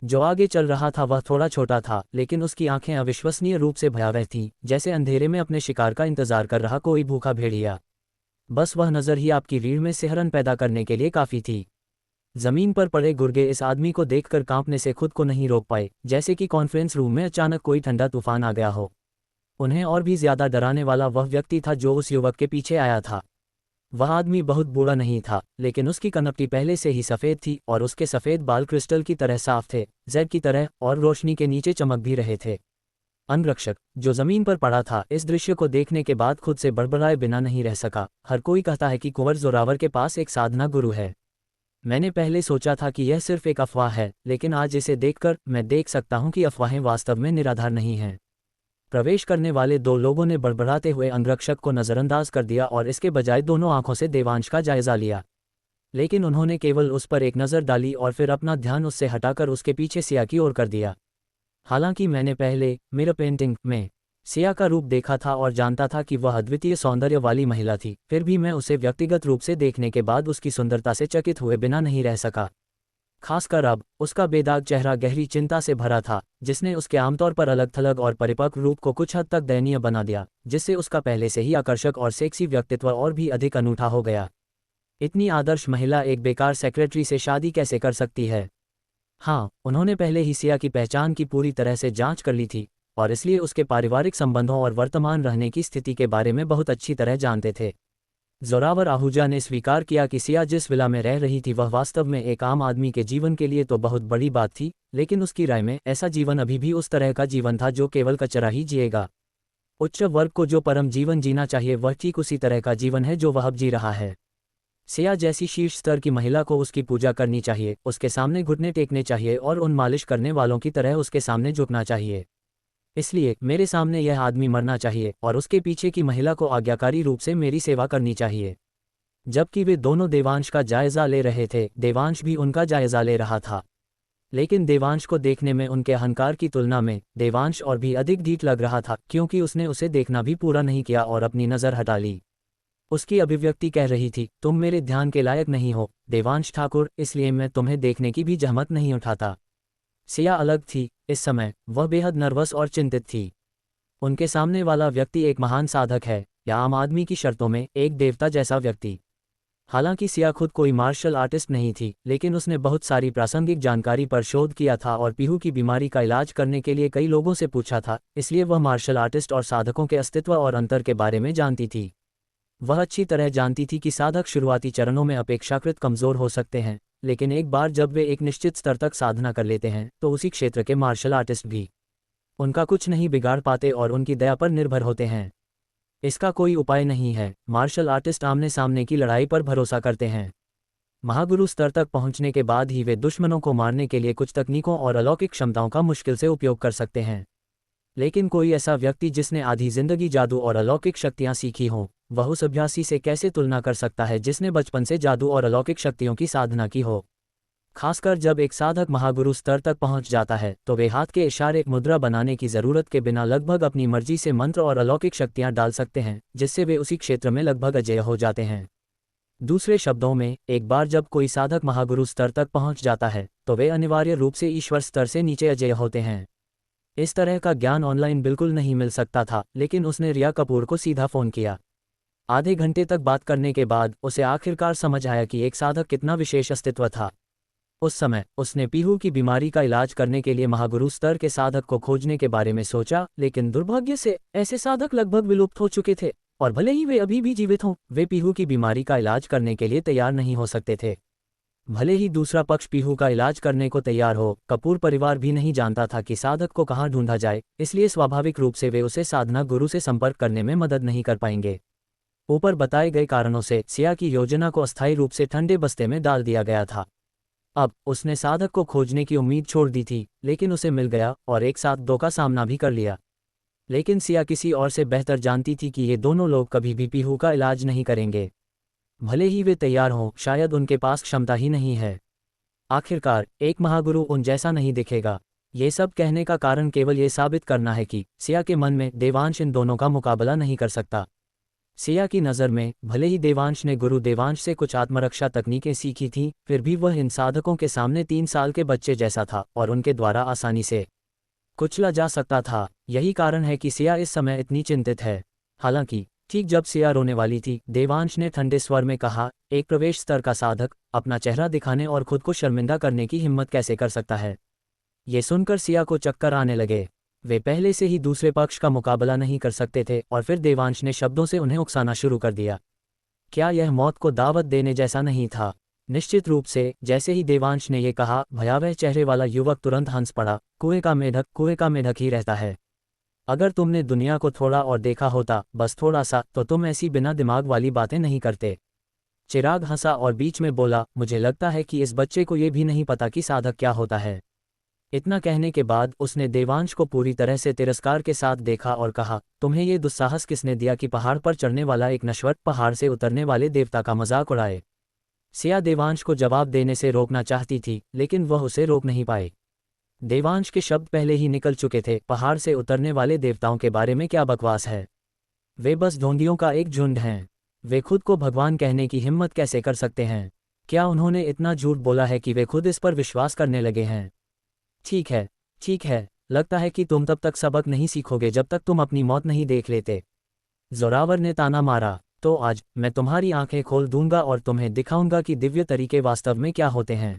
जो आगे चल रहा था वह थोड़ा छोटा था, लेकिन उसकी आंखें अविश्वसनीय रूप से भयावह थीं, जैसे अंधेरे में अपने शिकार का इंतजार कर रहा कोई भूखा भेड़िया। बस वह नज़र ही आपकी रीढ़ में सिहरन पैदा करने के लिए काफ़ी थी। जमीन पर पड़े गुर्गे इस आदमी को देखकर कांपने से खुद को नहीं रोक पाए, जैसे कि कॉन्फ्रेंस रूम में अचानक कोई ठंडा तूफान आ गया हो। उन्हें और भी ज्यादा डराने वाला वह व्यक्ति था जो उस युवक के पीछे आया था। वह आदमी बहुत बूढ़ा नहीं था, लेकिन उसकी कनपटी पहले से ही सफ़ेद थी और उसके सफ़ेद बाल क्रिस्टल की तरह साफ थे, जेड की तरह, और रोशनी के नीचे चमक भी रहे थे। अंगरक्षक, जो जमीन पर पड़ा था, इस दृश्य को देखने के बाद खुद से बड़बड़ाए बिना नहीं रह सका। हर कोई कहता है कि कुंवर जोरावर के पास एक साधना गुरु है। मैंने पहले सोचा था कि यह सिर्फ एक अफवाह है, लेकिन आज इसे देखकर मैं देख सकता हूं कि अफवाहें वास्तव में निराधार नहीं हैं। प्रवेश करने वाले दो लोगों ने बड़बड़ाते हुए अंगरक्षक को नज़रअंदाज कर दिया और इसके बजाय दोनों आंखों से देवांश का जायजा लिया। लेकिन उन्होंने केवल उस पर एक नज़र डाली और फिर अपना ध्यान उससे हटाकर उसके पीछे सिया की ओर कर दिया। हालांकि मैंने पहले मिरर पेंटिंग में सिया का रूप देखा था और जानता था कि वह अद्वितीय सौंदर्य वाली महिला थी, फिर भी मैं उसे व्यक्तिगत रूप से देखने के बाद उसकी सुंदरता से चकित हुए बिना नहीं रह सका। खासकर अब उसका बेदाग चेहरा गहरी चिंता से भरा था, जिसने उसके आमतौर पर अलग थलग और परिपक्व रूप को कुछ हद तक दयनीय बना दिया, जिससे उसका पहले से ही आकर्षक और सेक्सी व्यक्तित्व और भी अधिक अनूठा हो गया। इतनी आदर्श महिला एक बेकार सेक्रेटरी से शादी कैसे कर सकती है? हाँ, उन्होंने पहले ही सिया की पहचान की पूरी तरह से जांच कर ली थी और इसलिए उसके पारिवारिक संबंधों और वर्तमान रहने की स्थिति के बारे में बहुत अच्छी तरह जानते थे। जोरावर आहूजा ने स्वीकार किया कि सिया जिस विला में रह रही थी वह वास्तव में एक आम आदमी के जीवन के लिए तो बहुत बड़ी बात थी, लेकिन उसकी राय में ऐसा जीवन अभी भी उस तरह का जीवन था जो केवल कचरा ही जिएगा। उच्च वर्ग को जो परम जीवन जीना चाहिए वह ठीक उसी तरह का जीवन है जो वह अब जी रहा है। सिया जैसी शीर्ष स्तर की महिला को उसकी पूजा करनी चाहिए, उसके सामने घुटने टेकने चाहिए और उन मालिश करने वालों की तरह उसके सामने झुकना चाहिए। इसलिए मेरे सामने यह आदमी मरना चाहिए और उसके पीछे की महिला को आज्ञाकारी रूप से मेरी सेवा करनी चाहिए। जबकि वे दोनों देवांश का जायजा ले रहे थे, देवांश भी उनका जायजा ले रहा था। लेकिन देवांश को देखने में उनके अहंकार की तुलना में देवांश और भी अधिक ढीठ लग रहा था, क्योंकि उसने उसे देखना भी पूरा नहीं किया और अपनी नज़र हटा ली। उसकी अभिव्यक्ति कह रही थी, तुम मेरे ध्यान के लायक नहीं हो देवांश ठाकुर, इसलिए मैं तुम्हें देखने की भी जहमत नहीं उठाता। सिया अलग थी। इस समय वह बेहद नर्वस और चिंतित थी। उनके सामने वाला व्यक्ति एक महान साधक है, या आम आदमी की शर्तों में एक देवता जैसा व्यक्ति। हालांकि सिया खुद कोई मार्शल आर्टिस्ट नहीं थी, लेकिन उसने बहुत सारी प्रासंगिक जानकारी पर शोध किया था और पीहू की बीमारी का इलाज करने के लिए कई लोगों से पूछा था, इसलिए वह मार्शल आर्टिस्ट और साधकों के अस्तित्व और अंतर के बारे में जानती थी। वह अच्छी तरह जानती थी कि साधक शुरुआती चरणों में अपेक्षाकृत कमज़ोर हो सकते हैं, लेकिन एक बार जब वे एक निश्चित स्तर तक साधना कर लेते हैं तो उसी क्षेत्र के मार्शल आर्टिस्ट भी उनका कुछ नहीं बिगाड़ पाते और उनकी दया पर निर्भर होते हैं। इसका कोई उपाय नहीं है। मार्शल आर्टिस्ट आमने सामने की लड़ाई पर भरोसा करते हैं। महागुरु स्तर तक पहुंचने के बाद ही वे दुश्मनों को मारने के लिए कुछ तकनीकों और अलौकिक क्षमताओं का मुश्किल से उपयोग कर सकते हैं। लेकिन कोई ऐसा व्यक्ति जिसने आधी जिंदगी जादू और अलौकिक शक्तियां सीखी हों, वह उस अभ्यासी से कैसे तुलना कर सकता है जिसने बचपन से जादू और अलौकिक शक्तियों की साधना की हो? खासकर जब एक साधक महागुरु स्तर तक पहुंच जाता है तो वे हाथ के इशारे मुद्रा बनाने की ज़रूरत के बिना लगभग अपनी मर्जी से मंत्र और अलौकिक शक्तियां डाल सकते हैं, जिससे वे उसी क्षेत्र में लगभग अजेय हो जाते हैं। दूसरे शब्दों में, एक बार जब कोई साधक महागुरु स्तर तक पहुंच जाता है तो वे अनिवार्य रूप से ईश्वर स्तर से नीचे अजेय होते हैं। इस तरह का ज्ञान ऑनलाइन बिल्कुल नहीं मिल सकता था, लेकिन उसने रिया कपूर को सीधा फ़ोन किया। आधे घंटे तक बात करने के बाद उसे आखिरकार समझ आया कि एक साधक कितना विशेष अस्तित्व था। उस समय उसने पीहू की बीमारी का इलाज करने के लिए महागुरु स्तर के साधक को खोजने के बारे में सोचा, लेकिन दुर्भाग्य से ऐसे साधक लगभग विलुप्त हो चुके थे, और भले ही वे अभी भी जीवित हों, वे पीहू की बीमारी का इलाज करने के लिए तैयार नहीं हो सकते थे। भले ही दूसरा पक्ष पीहू का इलाज करने को तैयार हो, कपूर परिवार भी नहीं जानता था कि साधक को कहाँ ढूंढा जाए, इसलिए स्वाभाविक रूप से वे उसे साधना गुरु से संपर्क करने में मदद नहीं कर पाएंगे। ऊपर बताए गए कारणों से सिया की योजना को अस्थायी रूप से ठंडे बस्ते में डाल दिया गया था। अब उसने साधक को खोजने की उम्मीद छोड़ दी थी, लेकिन उसे मिल गया और एक साथ दो का सामना भी कर लिया। लेकिन सिया किसी और से बेहतर जानती थी कि ये दोनों लोग कभी भी पीहू का इलाज नहीं करेंगे। भले ही वे तैयार हों, शायद उनके पास क्षमता ही नहीं है। आखिरकार एक महागुरु उन जैसा नहीं दिखेगा। ये सब कहने का कारण केवल ये साबित करना है कि सिया के मन में देवांश इन दोनों का मुकाबला नहीं कर सकता। सिया की नज़र में भले ही देवांश ने गुरु देवांश से कुछ आत्मरक्षा तकनीकें सीखी थीं, फिर भी वह इन साधकों के सामने 3 साल के बच्चे जैसा था और उनके द्वारा आसानी से कुचला जा सकता था। यही कारण है कि सिया इस समय इतनी चिंतित है। हालांकि ठीक जब सिया रोने वाली थी, देवांश ने ठंडे स्वर में कहा, एक प्रवेश स्तर का साधक अपना चेहरा दिखाने और खुद को शर्मिंदा करने की हिम्मत कैसे कर सकता है। ये सुनकर सिया को चक्कर आने लगे। वे पहले से ही दूसरे पक्ष का मुकाबला नहीं कर सकते थे और फिर देवांश ने शब्दों से उन्हें उकसाना शुरू कर दिया। क्या यह मौत को दावत देने जैसा नहीं था? निश्चित रूप से। जैसे ही देवांश ने यह कहा, भयावह चेहरे वाला युवक तुरंत हंस पड़ा। कुएं का मेढक ही रहता है। अगर तुमने दुनिया को थोड़ा और देखा होता, बस थोड़ा सा, तो तुम ऐसी बिना दिमाग वाली बातें नहीं करते। चिराग हंसा और बीच में बोला, मुझे लगता है कि इस बच्चे को यह भी नहीं पता कि साधक क्या होता है। इतना कहने के बाद उसने देवांश को पूरी तरह से तिरस्कार के साथ देखा और कहा, तुम्हें ये दुस्साहस किसने दिया कि पहाड़ पर चढ़ने वाला एक नश्वर पहाड़ से उतरने वाले देवता का मजाक उड़ाए? सिया देवांश को जवाब देने से रोकना चाहती थी, लेकिन वह उसे रोक नहीं पाए। देवांश के शब्द पहले ही निकल चुके थे। पहाड़ से उतरने वाले देवताओं के बारे में क्या बकवास है? वे बस ढोंगियों का एक झुंड हैं। वे खुद को भगवान कहने की हिम्मत कैसे कर सकते हैं? क्या उन्होंने इतना झूठ बोला है कि वे खुद इस पर विश्वास करने लगे हैं? ठीक है, लगता है कि तुम तब तक सबक नहीं सीखोगे जब तक तुम अपनी मौत नहीं देख लेते। जोरावर ने ताना मारा। तो आज मैं तुम्हारी आंखें खोल दूंगा और तुम्हें दिखाऊंगा कि दिव्य तरीके वास्तव में क्या होते हैं।